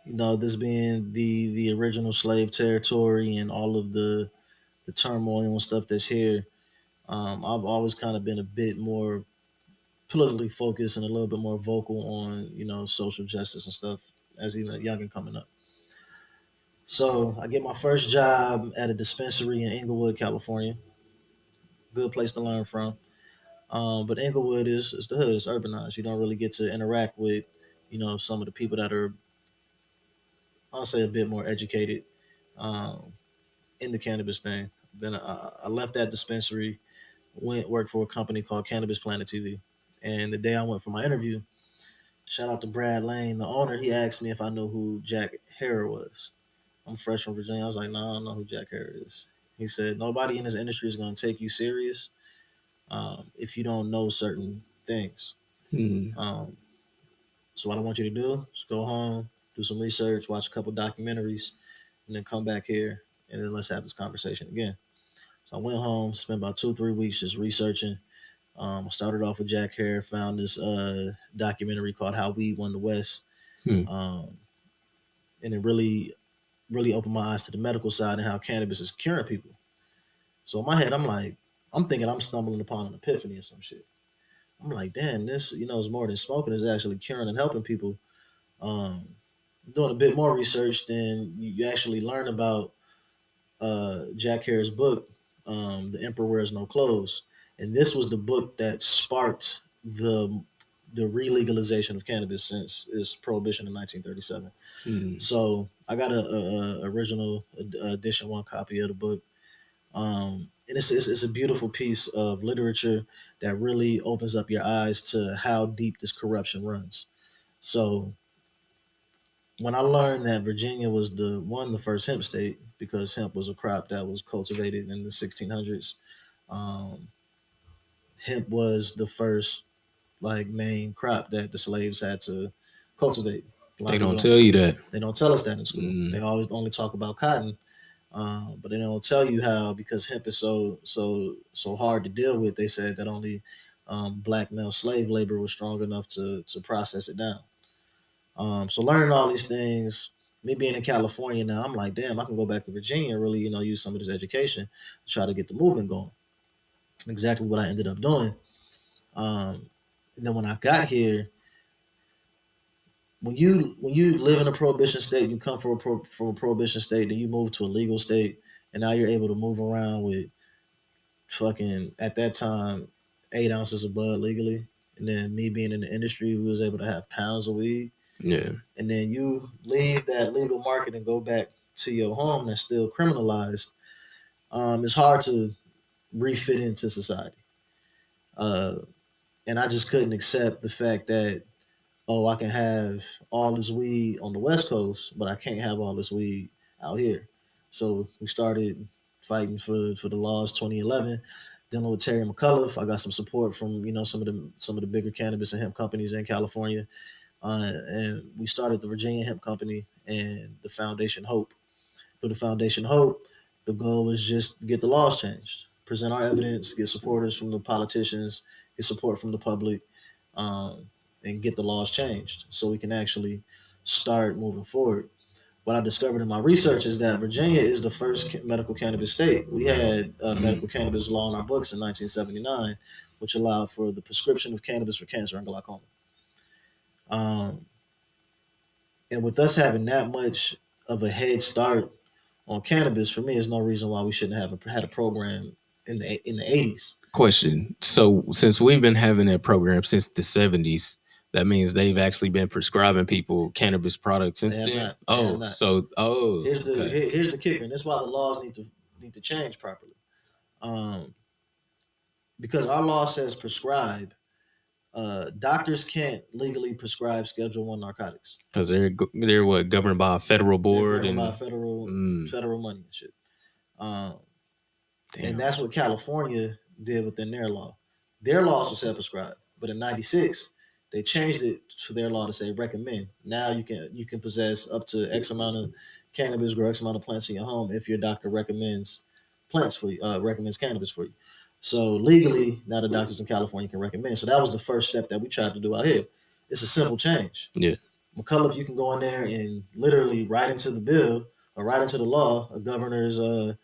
this being the original slave territory and all of the turmoil and stuff that's here, I've always kind of been a bit more politically focused and a little bit more vocal on social justice and stuff as even a youngin coming up. So I get my first job at a dispensary in Inglewood, California. Good place to learn from. But Inglewood is the hood. It's urbanized. You don't really get to interact with some of the people that are, I'll say, a bit more educated um, in the cannabis thing. Then I left that dispensary, went worked for a company called Cannabis Planet TV. And the day I went for my interview, shout out to Brad Lane, the owner. He asked me if I knew who Jack Harrer was. I'm fresh from Virginia. I was like, no, I don't know who Jack Harrer is. He said, nobody in this industry is going to take you serious if you don't know certain things. Hmm. Um, so what I want you to do is go home, do some research, watch a couple documentaries, and then come back here and then let's have this conversation again. So I went home, spent about 2 3 weeks just researching. I started off with Jack Hare, found this documentary called "How Weed Won the West," Hmm. um, and it really opened my eyes to the medical side and how cannabis is curing people. So in my head, I'm thinking I'm stumbling upon an epiphany or some shit. I'm like, damn, this is more than smoking; it's actually curing and helping people. Um, Doing a bit more research, then you actually learn about Jack Hare's book, "The Emperor Wears No Clothes," and this was the book that sparked the re-legalization of cannabis since its prohibition in 1937. Hmm. So I got a original edition one copy of the book, and it's a beautiful piece of literature that really opens up your eyes to how deep this corruption runs. So when I learned that Virginia was the first hemp state because hemp was a crop that was cultivated in the 1600s. Um, Hemp was the first like main crop that the slaves had to cultivate. A lot They of people don't tell you that. don't tell us that in school. They Mm. always only talk about cotton, but they don't tell you how because hemp is so hard to deal with. They said that only black male slave labor was strong enough to process it down. So learning all these things, me being in California now, I'm like, damn, I can go back to Virginia and really, use some of this education to try to get the movement going. Exactly what I ended up doing. Um, and then when I got here, when you live in a prohibition state, you come from a prohibition state, then you move to a legal state, and now you're able to move around with fucking at that time 8 ounces of bud legally. And then me being in the industry, we was able to have pounds of weed. Yeah. And then you leave that legal market and go back to your home that's still criminalized. It's hard to refit into society. Uh, and I just couldn't accept the fact that, oh, I can have all this weed on the West Coast, but I can't have all this weed out here. So we started fighting for the laws 2011, dealing with Terry McCullough. I got some support from some of the bigger cannabis and hemp companies in California, and we started the Virginia Hemp Company and the Foundation Hope. Through the Foundation Hope, the goal was just to get the laws changed, present our evidence, get supporters from the politicians, get support from the public, um, and get the laws changed so we can actually start moving forward. What I discovered in my research is that Virginia is the first medical cannabis state. We had a medical cannabis law in our books in 1979, which allowed for the prescription of cannabis for cancer and glaucoma. Um, and with us having that much of a head start on cannabis, for me, is no reason why we shouldn't have had a program in the 80s. Question. So since we've been having that program since the 70s, that means they've actually been prescribing people cannabis products They since have then. not. They have Oh, not. so okay. Here's the kicker, and that's why the laws need to change properly. Um, because our law says prescribe, doctors can't legally prescribe Schedule One narcotics. Because they're what, governed by a federal They're board governed by and federal mm, federal money and shit. Um, and damn. that's what California did within their law. Their law also said prescribe, but in '96 they changed it to their law to say recommend. Now you can possess up to X amount of cannabis, grow X amount of plants in your home if your doctor recommends plants for you, recommends cannabis for you. So legally, now the doctors in California can recommend. So that was the first step that we tried to do out here. It's a simple change. Yeah. McCullough, you can go in there and literally write into the bill or write into the law a governor's a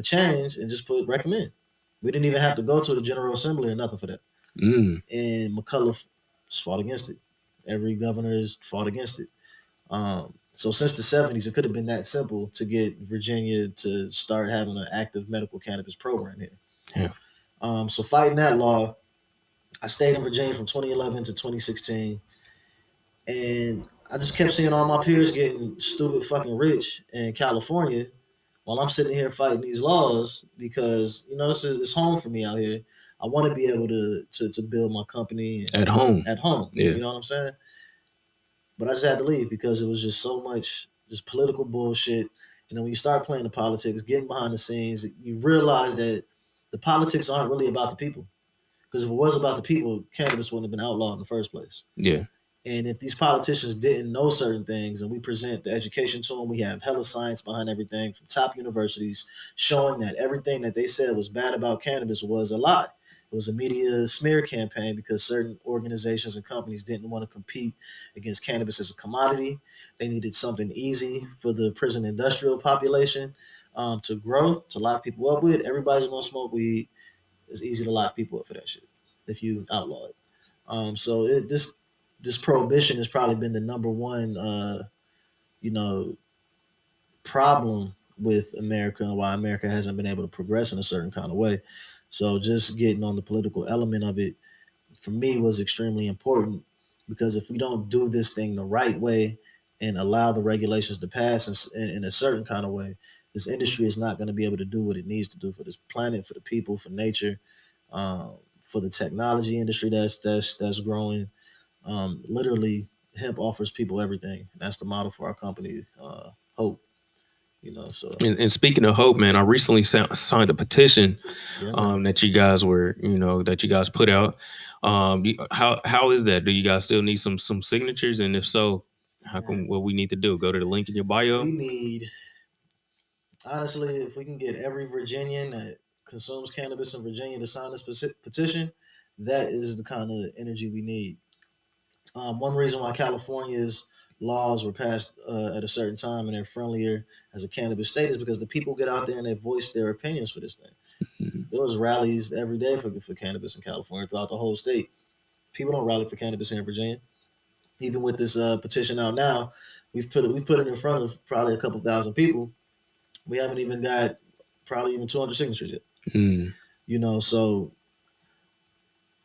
change and just put recommend. We didn't even have to go to the General Assembly or nothing for that. Mm. And McCullough fought against it. Every governor has fought against it. So since the '70s, it could have been that simple to get Virginia to start having an active medical cannabis program here. Yeah. So fighting that law, I stayed in Virginia from 2011 to 2016, and I just kept seeing all my peers getting stupid fucking rich in California while I'm sitting here fighting these laws because this is it's home for me out here. I want to be able to build my company At home. at home. Yeah. You know what I'm saying? But I just had to leave because it was just so much just political bullshit. When you start playing the politics, getting behind the scenes, you realize that the politics aren't really about the people. Because if it was about the people, cannabis wouldn't have been outlawed in the first place. Yeah. And if these politicians didn't know certain things and we present the education to them, we have hella science behind everything from top universities showing that everything that they said was bad about cannabis was a lie. It was a media smear campaign because certain organizations and companies didn't want to compete against cannabis as a commodity. They needed something easy for the prison industrial population to grow, to lock people up with. Everybody's going to smoke weed. It's easy to lock people up for that shit if you outlaw it. This prohibition has probably been the number one you know problem with America and why America hasn't been able to progress in a certain kind of way. So just getting on the political element of it for me was extremely important because if we don't do this thing the right way and allow the regulations to pass in a certain kind of way, this industry is not going to be able to do what it needs to do for this planet, for the people, for nature, um, for the technology industry that's growing. Literally, hemp offers people everything. That's the model for our company, Hope. So And speaking of hope, man, I recently signed a petition yeah, man. that you guys were, that you guys put out. How is that? Do you guys still need some signatures? And if so, how Man, come what we need to do? Go to the link in your bio. we need honestly, if we can get every Virginian that consumes cannabis in Virginia to sign this petition, that is the kind of energy we need. One reason why California's laws were passed at a certain time and they're friendlier as a cannabis state is because the people get out there and they voice their opinions for this thing. Mhm. There was rallies every day for cannabis in California throughout the whole state. People don't rally for cannabis here in Virginia. Even with this petition out now, we've put it in front of probably a couple thousand people. We haven't even got probably even 200 signatures yet. Mm. So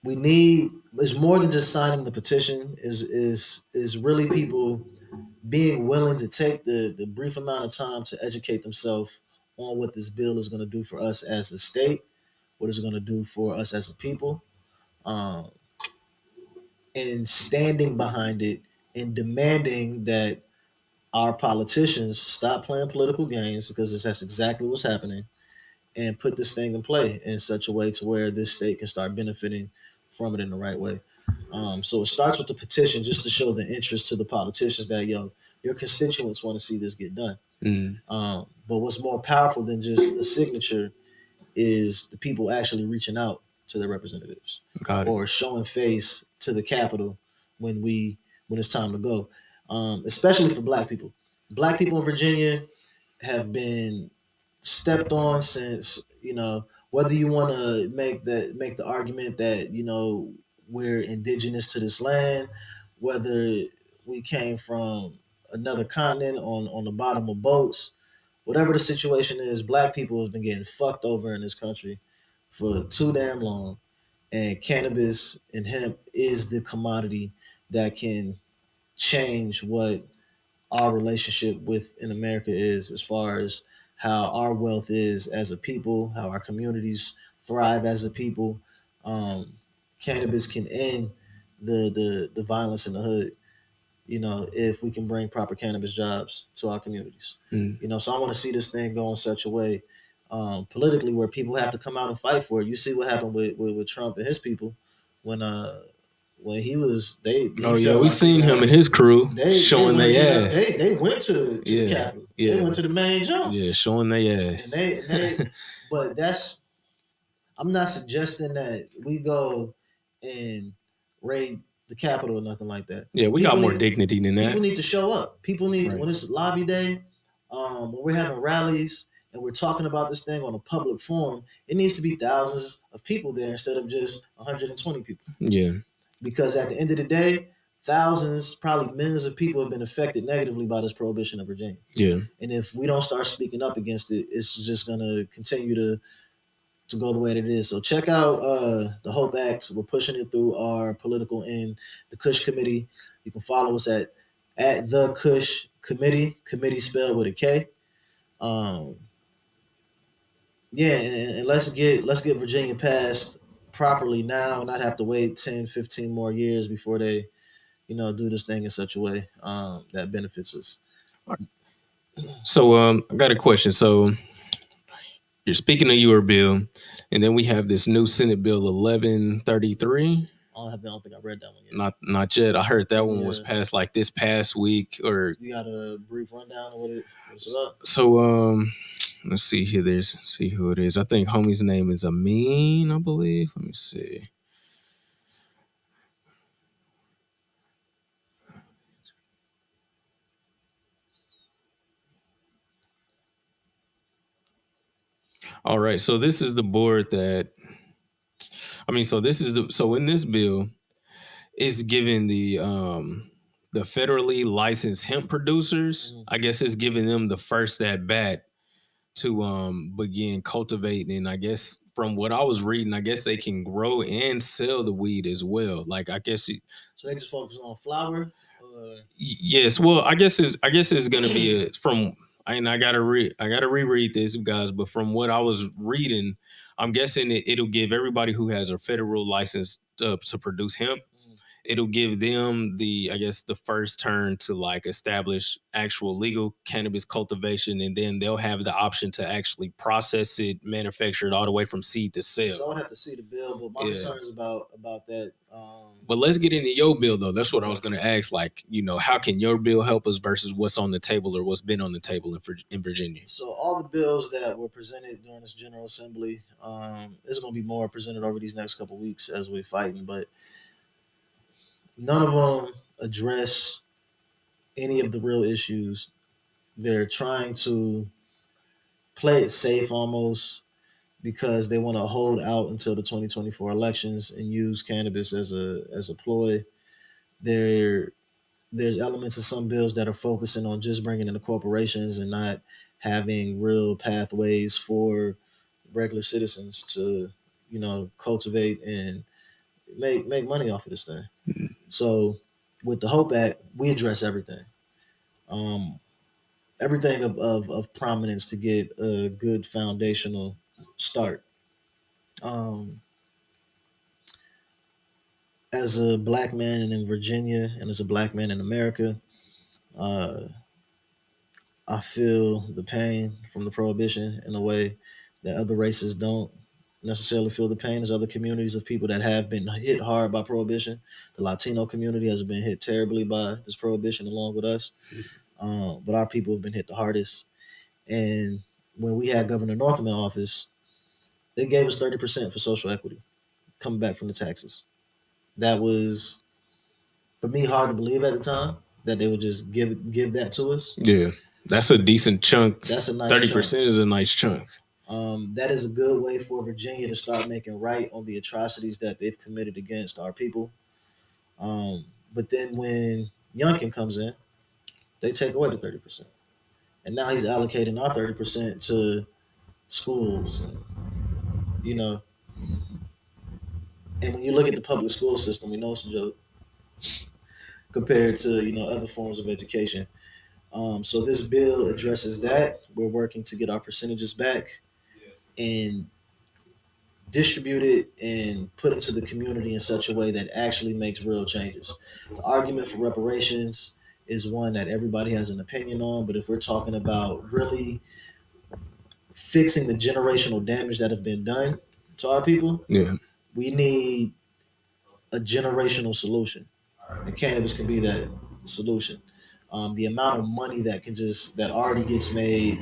we need it's more than just signing the petition. Is really people being willing to take the brief amount of time to educate themselves on what this bill is going to do for us as a state, What is it going to do for us as a people? Um, and standing behind it and demanding that our politicians stop playing political games because that's exactly what's happening and put this thing in play in such a way to where this state can start benefiting from it in the right way. So it starts with the petition just to show the interest to the politicians that your constituents want to see this get done. Mm, But what's more powerful than just a signature is the people actually reaching out to their representatives got it. or showing face to the Capitol when we when it's time to go. Especially for Black people. Black people in Virginia have been stepped on since whether you want to make the argument that we're indigenous to this land, whether we came from another continent on the bottom of boats, whatever the situation is, Black people have been getting fucked over in this country for too damn long, and cannabis and hemp is the commodity that can change what our relationship with in America is, as far as how our wealth is as a people, how our communities thrive as a people. Um, Cannabis can end the violence in the hood, if we can bring proper cannabis jobs to our communities. Mm. So I want to see this thing go in such a way, politically, where people have to come out and fight for it. You see what happened with Trump and his people when he Oh yeah, felt we like he seen him got and his crew they showing went their in ass. they went to the Yeah, Capitol. They yeah, went to the main jump, yeah, showing their and ass. they but that's I'm not suggesting that we go and raid the Capitol or nothing like that. Yeah, we got People more need dignity than that. people need to show up. People need Right. when it's lobby day, when we're having rallies and we're talking about this thing on a public forum, it needs to be thousands of people there instead of just 120 people. Yeah, Because at the end of the day, thousands, probably millions of people have been affected negatively by this prohibition in Virginia. yeah. And if we don't start speaking up against it, it's just gonna continue to go the way that it is. So check out the Hope Acts. We're pushing it through our political end, the Kush Committee. You can follow us at the Kush Committee. Committee spelled with a K. Um, yeah, and let's get Virginia passed properly now, and not have to wait 10, 15 more years before they do this thing in such a way that benefits us. So I got a question. So you're speaking of your bill, and then we have this new Senate Bill 1133. I don't think I read that one yet. Not yet. I heard that Give one me was a passed like this past week or You got a brief rundown of what it's about? so. Let's see here. There's see who it is. I think homie's name is Amin. I believe. Let me see. All right. So this is the board that I mean. So this is the so in this bill it's giving the federally licensed hemp producers. Mhm. I guess it's giving them the first at bat to begin cultivating. And I guess from what I was reading, I guess they can grow and sell the weed as well. Like I guess So they just focus on flower. yes. Well, I guess it's gonna be a from. And I gotta reread this, guys. But from what I was reading, I'm guessing it'll give everybody who has a federal license to produce hemp. Mm. It'll give them the I guess the first turn to like establish actual legal cannabis cultivation, and then they'll have the option to actually process it, manufacture it all the way from seed to So I sale. would have to see the bill, but my Yeah. concerns about that. But let's get into your bill though. That's what I Okay. was going to ask. Like, how can your bill help us versus what's on the table or what's been on the table in Virginia? So all the bills that were presented during this General Assembly, there's going to be more presented over these next couple of weeks as we're fighting, but none of them address any of the real issues. They're trying to play it safe almost because they want to hold out until the 2024 elections and use cannabis as a ploy. There there's elements of some bills that are focusing on just bringing in the corporations and not having real pathways for regular citizens to cultivate and make money off of this thing. So with the Hope Act, we address everything. Um, Everything of prominence to get a good foundational start. Um, as a black man in Virginia and as a black man in America, uh, I feel the pain from the prohibition in a way that other races don't necessarily feel the pain. As other communities of people that have been hit hard by prohibition. The Latino community has been hit terribly by this prohibition along with us. But our people have been hit the hardest. And when we had Governor Northam in office, they gave us 30% for social equity coming back from the taxes. That was, for me, hard to believe at the time that they would just give that to us. Yeah, that's a decent chunk. That's a nice 30% is a nice chunk. That is a good way for Virginia to start making right on the atrocities that they've committed against our people. But then when Youngkin comes in, they take away the 30%. And now he's allocating our 30% to schools. And, you know, and when you look at the public school system, we know it's a joke compared to, other forms of education. So this bill addresses that. We're working to get our percentages back and distribute it and put it to the community in such a way that actually makes real changes. The argument for reparations is one that everybody has an opinion on, but if we're talking about really fixing the generational damage that have been done to our people, Yeah, we need a generational solution, and cannabis can be that solution. The amount of money that already gets made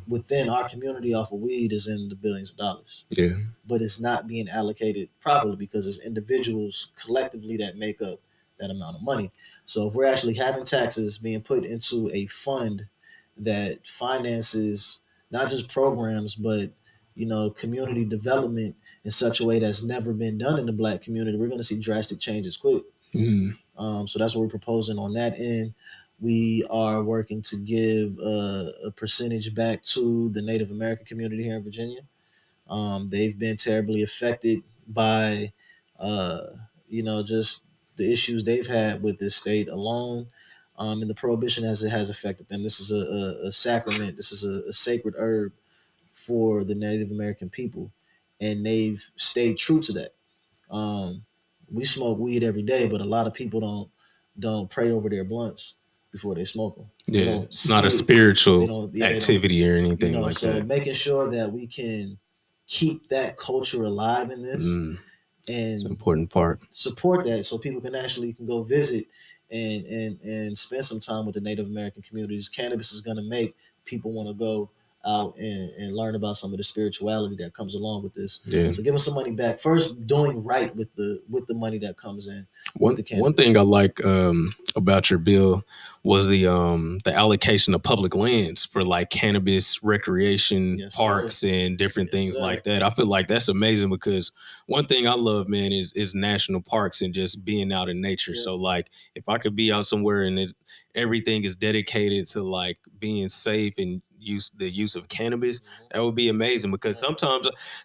within our community off of weed is in the billions of dollars, yeah, but it's not being allocated properly because it's individuals collectively that make up that amount of money. So if we're actually having taxes being put into a fund that finances not just programs, but community development in such a way that's never been done in the black community, we're going to see drastic changes quick. So that's what we're proposing on that end. We are working to give a percentage back to the Native American community here in Virginia. They've been terribly affected by, uh, just the issues they've had with this state alone, and the prohibition as it has affected them. This is a sacrament. This is a sacred herb for the Native American people, and they've stayed true to that. Um, we smoke weed every day, but a lot of people don't pray over their blunts before they smoke them. They yeah. don't It's not a sit. They spiritual don't. Yeah, they don't. activity or anything like So that. making sure that we can keep that culture alive in this It's an and important part. support that, so people can go visit and spend some time with the Native American communities. Cannabis is going to make people want to go out and learn about some of the spirituality that comes along with this. Yeah. So giving some money back first, doing right with the money that comes in with One the one cannabis. thing I like about your bill was the allocation of public lands for like cannabis recreation Yes, sir. parks and different Yes, things sir. like that. I feel like that's amazing because one thing I love, man, is national parks and just being out in nature. Yep. So like if I could be out somewhere and everything is dedicated to like being safe and use of cannabis, that would be amazing because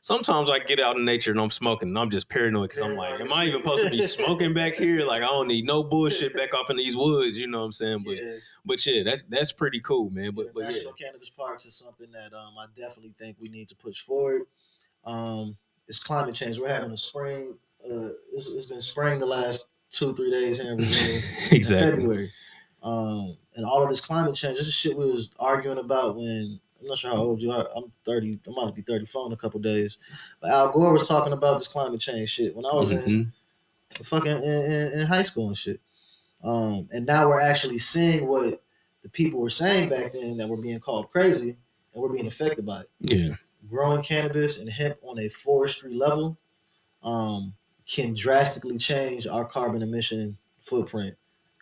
sometimes I get out in nature and I'm smoking and I'm just paranoid because I'm like, Paranoid am as I even shit. supposed to be smoking back here? Like I don't need no bullshit back off in these woods, you know what I'm saying? But Yeah. but yeah, that's pretty cool, man. Yeah, But the yeah. national cannabis parks is something that I definitely think we need to push forward. Um, it's climate change. We're having a spring. It's been spring the last 2 3 days here in Virginia in Exactly. February. And all of this climate change. This is shit we was arguing about when I'm not sure how old you are. I'm 30. I'm about to be 34 in a couple days. But Al Gore was talking about this climate change shit when I was in Mm-hmm. fucking in high school and shit. And now we're actually seeing what the people were saying back then that were being called crazy, and we're being affected by it. Yeah. Growing cannabis and hemp on a forestry level um, can drastically change our carbon emission footprint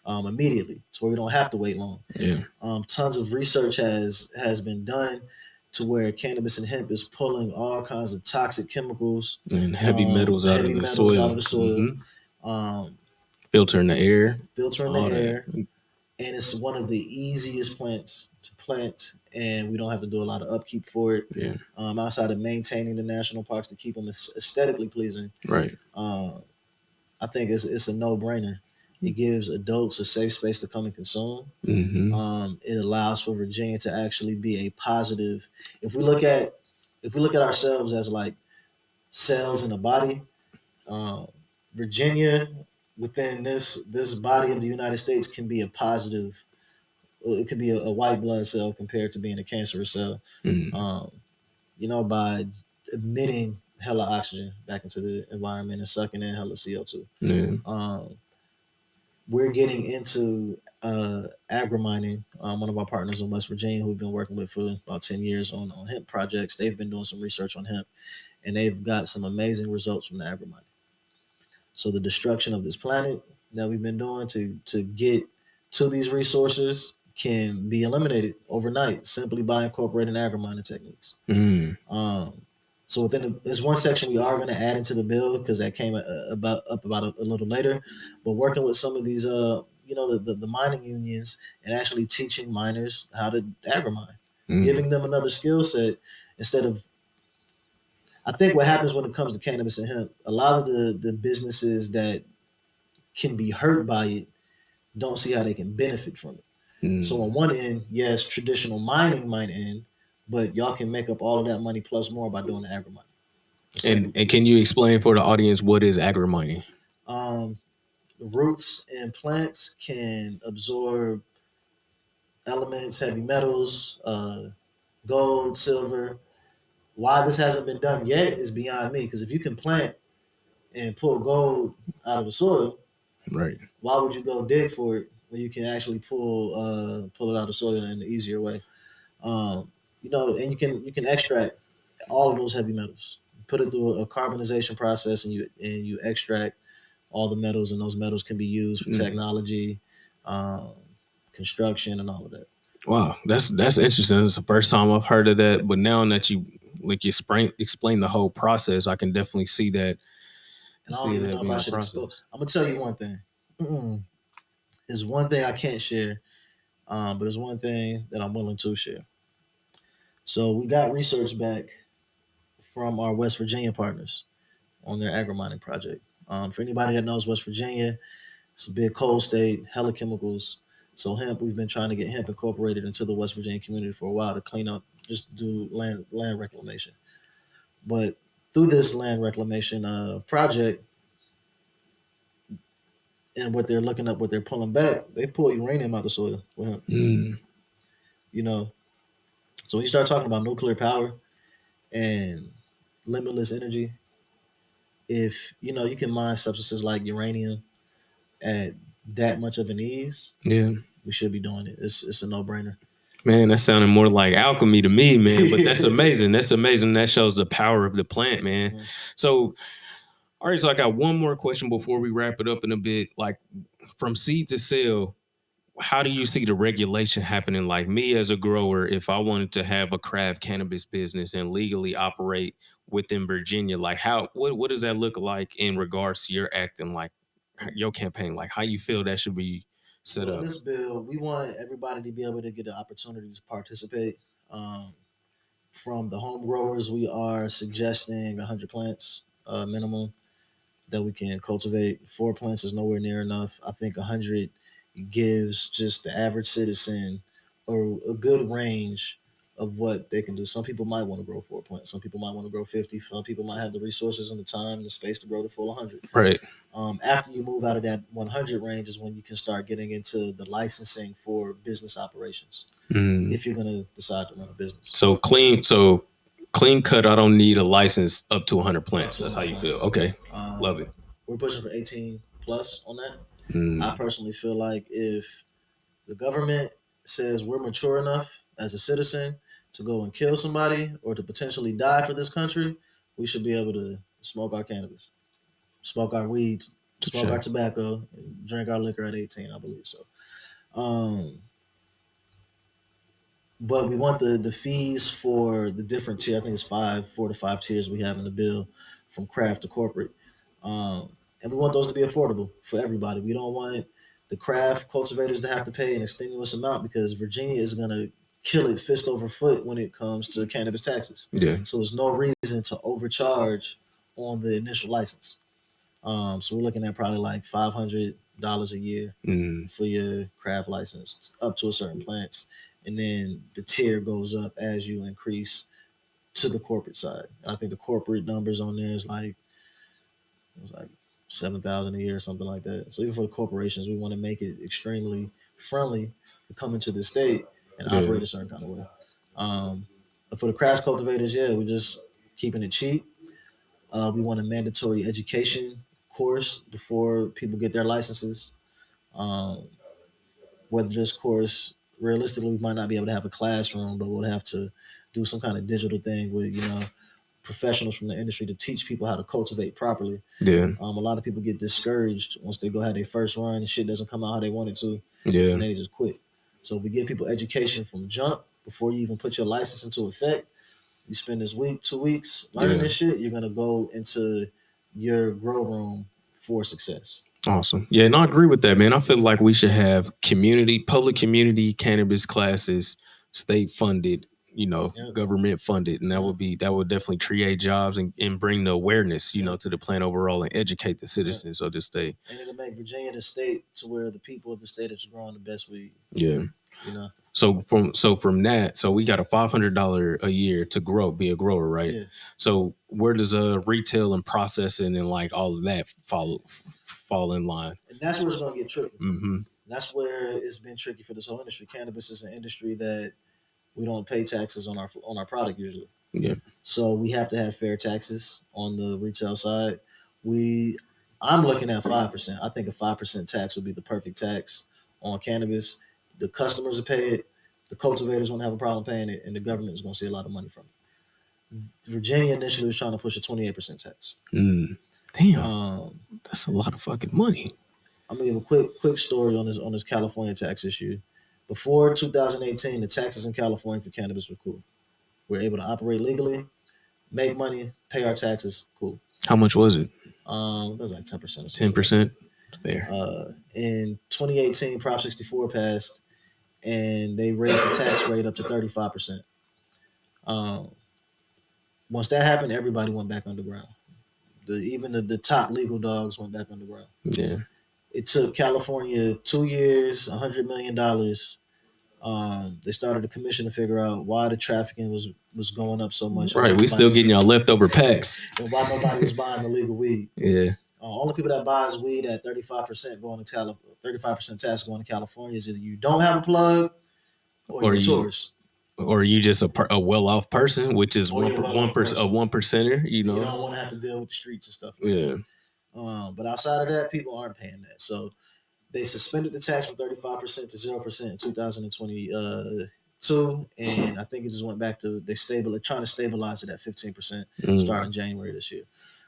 immediately, to where we don't have to wait long. Yeah. Tons of research has been done to where cannabis and hemp is pulling all kinds of toxic chemicals, And heavy metals out of heavy the metals out soil. of the soil, Mm-hmm. um, Filtering the air. filtering the All that. air, and it's one of the easiest plants to plant, and we don't have to do a lot of upkeep for it. Yeah. Outside of maintaining the national parks to keep them aesthetically pleasing, Right. uh, I think it's a no brainer. It gives adults a safe space to come and consume. Mm-hmm. It allows for Virginia to actually be a positive. If we look at ourselves as like cells in the body. Um, Virginia within this body of the United States can be a positive. It could be a white blood cell compared to being a cancerous cell. Mm. Um, by emitting hella oxygen back into the environment and sucking in hella CO2. Yeah. Um, we're getting into agri-mining. One of our partners in West Virginia, who we've been working with for about 10 years on hemp projects, they've been doing some research on hemp, and they've got some amazing results from the agri-mining. So the destruction of this planet that we've been doing to get to these resources can be eliminated overnight simply by incorporating agri-mining techniques. Mm. Um, so there's one section we are going to add into the bill because that came about a little later, but working with some of these the mining unions and actually teaching miners how to agri-mine, Mm. giving them another skill set instead of. I think what happens when it comes to cannabis and hemp, a lot of the businesses that can be hurt by it don't see how they can benefit from it. So on Mm. one end, yes, traditional mining might end, but y'all can make up all of that money plus more by doing the agri mining. And can you explain for the audience what is agri-mining? Um, roots and plants can absorb elements, heavy metals, gold, silver. Why this hasn't been done yet is beyond me. Because if you can plant and pull gold out of the soil, Right. why would you go dig for it when you can actually pull it out of the soil in an easier way? And you can extract all of those heavy metals, put it through a carbonization process, and you extract all the metals, and those metals can be used for Mm. technology, um, construction, and all of that. Wow, that's interesting. It's the first time I've heard of that, but now that you explain the whole process, I can definitely And I don't see even that know if being I a should expose. process. I'm gonna tell you one thing. Mm-mm. There's one thing I can't share, but there's one thing that I'm willing to share. So we got research back from our West Virginia partners on their agri mining project. For anybody that knows West Virginia, it's a big coal state, hella chemicals. So hemp, we've been trying to get hemp incorporated into the West Virginia community for a while to clean up, just do land reclamation. But through this land reclamation project and what they're looking up, what they're pulling back, they've pulled uranium out of the soil with hemp. Mm. You know, so when you start talking about nuclear power and limitless energy, if you can mine substances like uranium at that much of an ease, Yeah. we should be doing it. It's a no brainer. Man, that sounded more like alchemy to me, man. But that's amazing. That's amazing. That shows the power of the plant, man. Mhm. So, all right. So I got one more question before we wrap it up in a bit. Like from seed to sale, how do you see the regulation happening? Like me as a grower, if I wanted to have a craft cannabis business and legally operate within Virginia, like what does that look like in regards to your acting, like your campaign, like how you feel that should be set Well, in up? this bill, we want everybody to be able to get the opportunity to participate. Um, from the home growers, we are suggesting 100 plants minimum that we can cultivate. 4 plants is nowhere near enough. I think 100 gives just the average citizen a good range of what they can do. Some people might want to grow 4 plants. Some people might want to grow 50. Some people might have the resources and the time and the space to grow the full 100. Right. After you move out of that 100 range is when you can start getting into the licensing for business operations Mm. if you're going to decide to run a business. So clean cut. I don't need a license up to 100 Up plants. to That's how 100 you feel. plants. Okay, love Um, it. we're pushing for 18 plus on that. I Mm. personally feel like if the government says we're mature enough as a citizen to go and kill somebody or to potentially die for this country, we should be able to smoke our cannabis, smoke our weeds, smoke our Touche. tobacco, and drink our liquor at 18, I believe so. Um, but we want the fees for the different tier. I think it's 4 to 5 tiers we have in the bill, from craft to corporate, and we want those to be affordable for everybody. We don't want the craft cultivators to have to pay an extenuous amount because Virginia is going to kill it fist over foot when it comes to cannabis taxes. Yeah. So there's no reason to overcharge on the initial license. So we're looking at probably like $500 a year Mm. for your craft license up to a certain plants, and then the tier goes up as you increase to the corporate side. I think the corporate numbers on there is like it was like 7,000 a year or something like that. So even for the corporations, we want to make it extremely friendly to come into the state and Yeah. operate a certain kind of way. But for the craft cultivators, yeah, we're just keeping it cheap. We want a mandatory education course before people get their licenses. Um, whether this course, realistically, we might not be able to have a classroom, but we'll have to do some kind of digital thing with professionals from the industry to teach people how to cultivate properly. Yeah. A lot of people get discouraged once they go have their first run and shit doesn't come out how they want it to, Yeah. and they just quit. So if we give people education from jump before you even put your license into effect, you spend this week, 2 weeks learning Yeah. this shit, you're gonna go into your grow room for success. Awesome. Yeah, and I agree with that, man. I feel like we should have public community cannabis classes, state funded, Yep. government funded. And Yep. that would definitely create jobs and bring the awareness, Yep. to the plant overall and educate the Yep. citizens of the state. And it'll make Virginia the state to where the people of the state is growing the best weed. Yeah. You know. So from that, so we got a $500 a year to be a grower, right? Yeah. So where does retail and processing and like all of that fall in line? And that's where it's gonna get tricky. Mm-hmm. That's where it's been tricky for this whole industry. Cannabis is an industry that we don't pay taxes on our product usually. Yeah. So we have to have fair taxes on the retail side. We I'm looking at 5%. I think a 5% tax would be the perfect tax on cannabis. The customers will pay it, the cultivators won't have a problem paying it, and the government is gonna see a lot of money from it. Virginia initially was trying to push a 28% tax. Mm. Damn, Um, that's a lot of fucking money. I'm gonna give a quick story on this California tax issue. Before 2018, the taxes in California for cannabis were cool. We're able to operate legally, make money, pay our taxes, cool. How much was it? It was like 10% or some Ten shit like that. percent. There. In 2018, Prop 64 passed, and they raised the tax rate up to 35%. Um, Once that happened, everybody went back underground. Even the top legal dogs went back underground. Yeah. It took California 2 years, $100 million. They started a commission to figure out why the trafficking was going up so much, and Right. We still getting y'all leftover packs. and why nobody was buying the legal weed. Yeah. Only people that buys weed at 35% going to 35% tax going to California is either you don't have a plug or Or you're a you tourist or you just a well off person, which is or you're a well-off a person. 1%er. And you don't want to have to deal with the streets and stuff like Yeah. that. But outside of that, people aren't paying that. So they suspended the tax from 35% to 0% in 2022, and I think it just went back to trying to stabilize it at 15% Mm. starting January this year.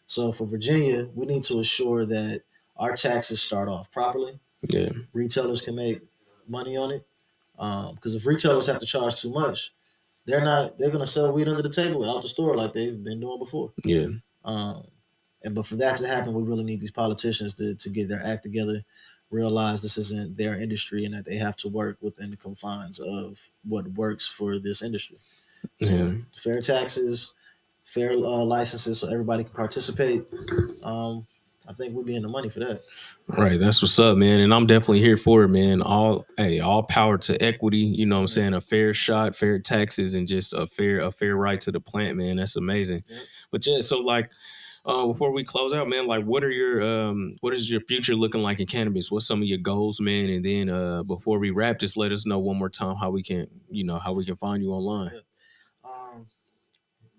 So for Virginia, we need to assure that our taxes start off properly. Yeah. Retailers can make money on it, because if retailers have to charge too much, they're going to sell weed under the table out the store like they've been doing before. Yeah. Um, but for that to happen, we really need these politicians to get their act together, realize this isn't their industry, and that they have to work within the confines of what works for this industry. Yeah. So fair taxes, fair licenses, so everybody can participate. Um, I think we'd be in the money for that. Right, that's what's up, man. And I'm definitely here for it, man. All power to equity, what I'm Yeah. saying, a fair shot, fair taxes, and just a fair right to the plant, man. That's amazing. Yep. But yeah, so like before we close out, man, like what is your future looking like in cannabis? What's some of your goals, man? And then before we wrap, just let us know one more time how we can find you online. Yeah. Um,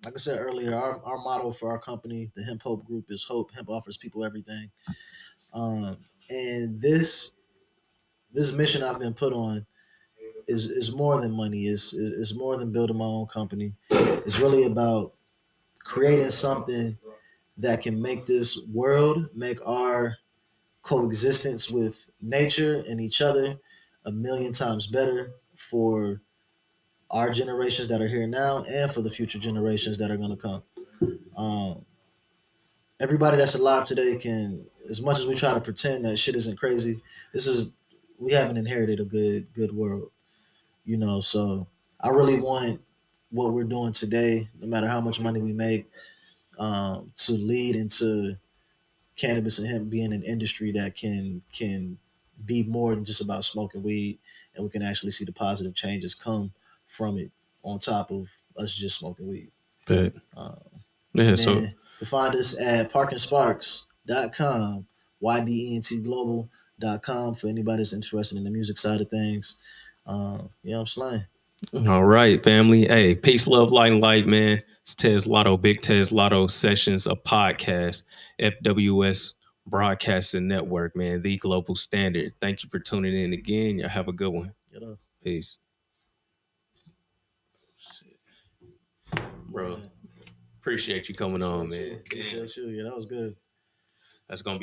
like I said earlier, our motto for our company, the Hemp Hope Group, is hope. Hemp offers people everything. Um, and this mission I've been put on is more than money. Is more than building my own company. It's really about creating something that can make this world, make our coexistence with nature and each other a million times better for our generations that are here now and for the future generations that are going to come. Um, Everybody that's alive today can, as much as we try to pretend that shit isn't crazy, this is we haven't inherited a good world, So I really want what we're doing today, no matter how much money we make, to lead into cannabis and hemp being an industry that can be more than just about smoking weed, and we can actually see the positive changes come from it on top of us just smoking weed. But Uh, yeah, and so then you can find us at parkinsparks.com, ydentglobal.com for anybody that's interested in the music side of things. Yeah, I'm slaying. all right, family. Hey, peace, love, light, and light, man. It's Tez Lotto, Big Tez Lotto Sessions, a podcast, FWS Broadcasting Network, man, the global standard. Thank you for tuning in again. Y'all have a good one. You know, Peace. Bro, man. appreciate you coming on, Appreciate you. man. Damn. Appreciate you. Yeah, that was good. That's gonna be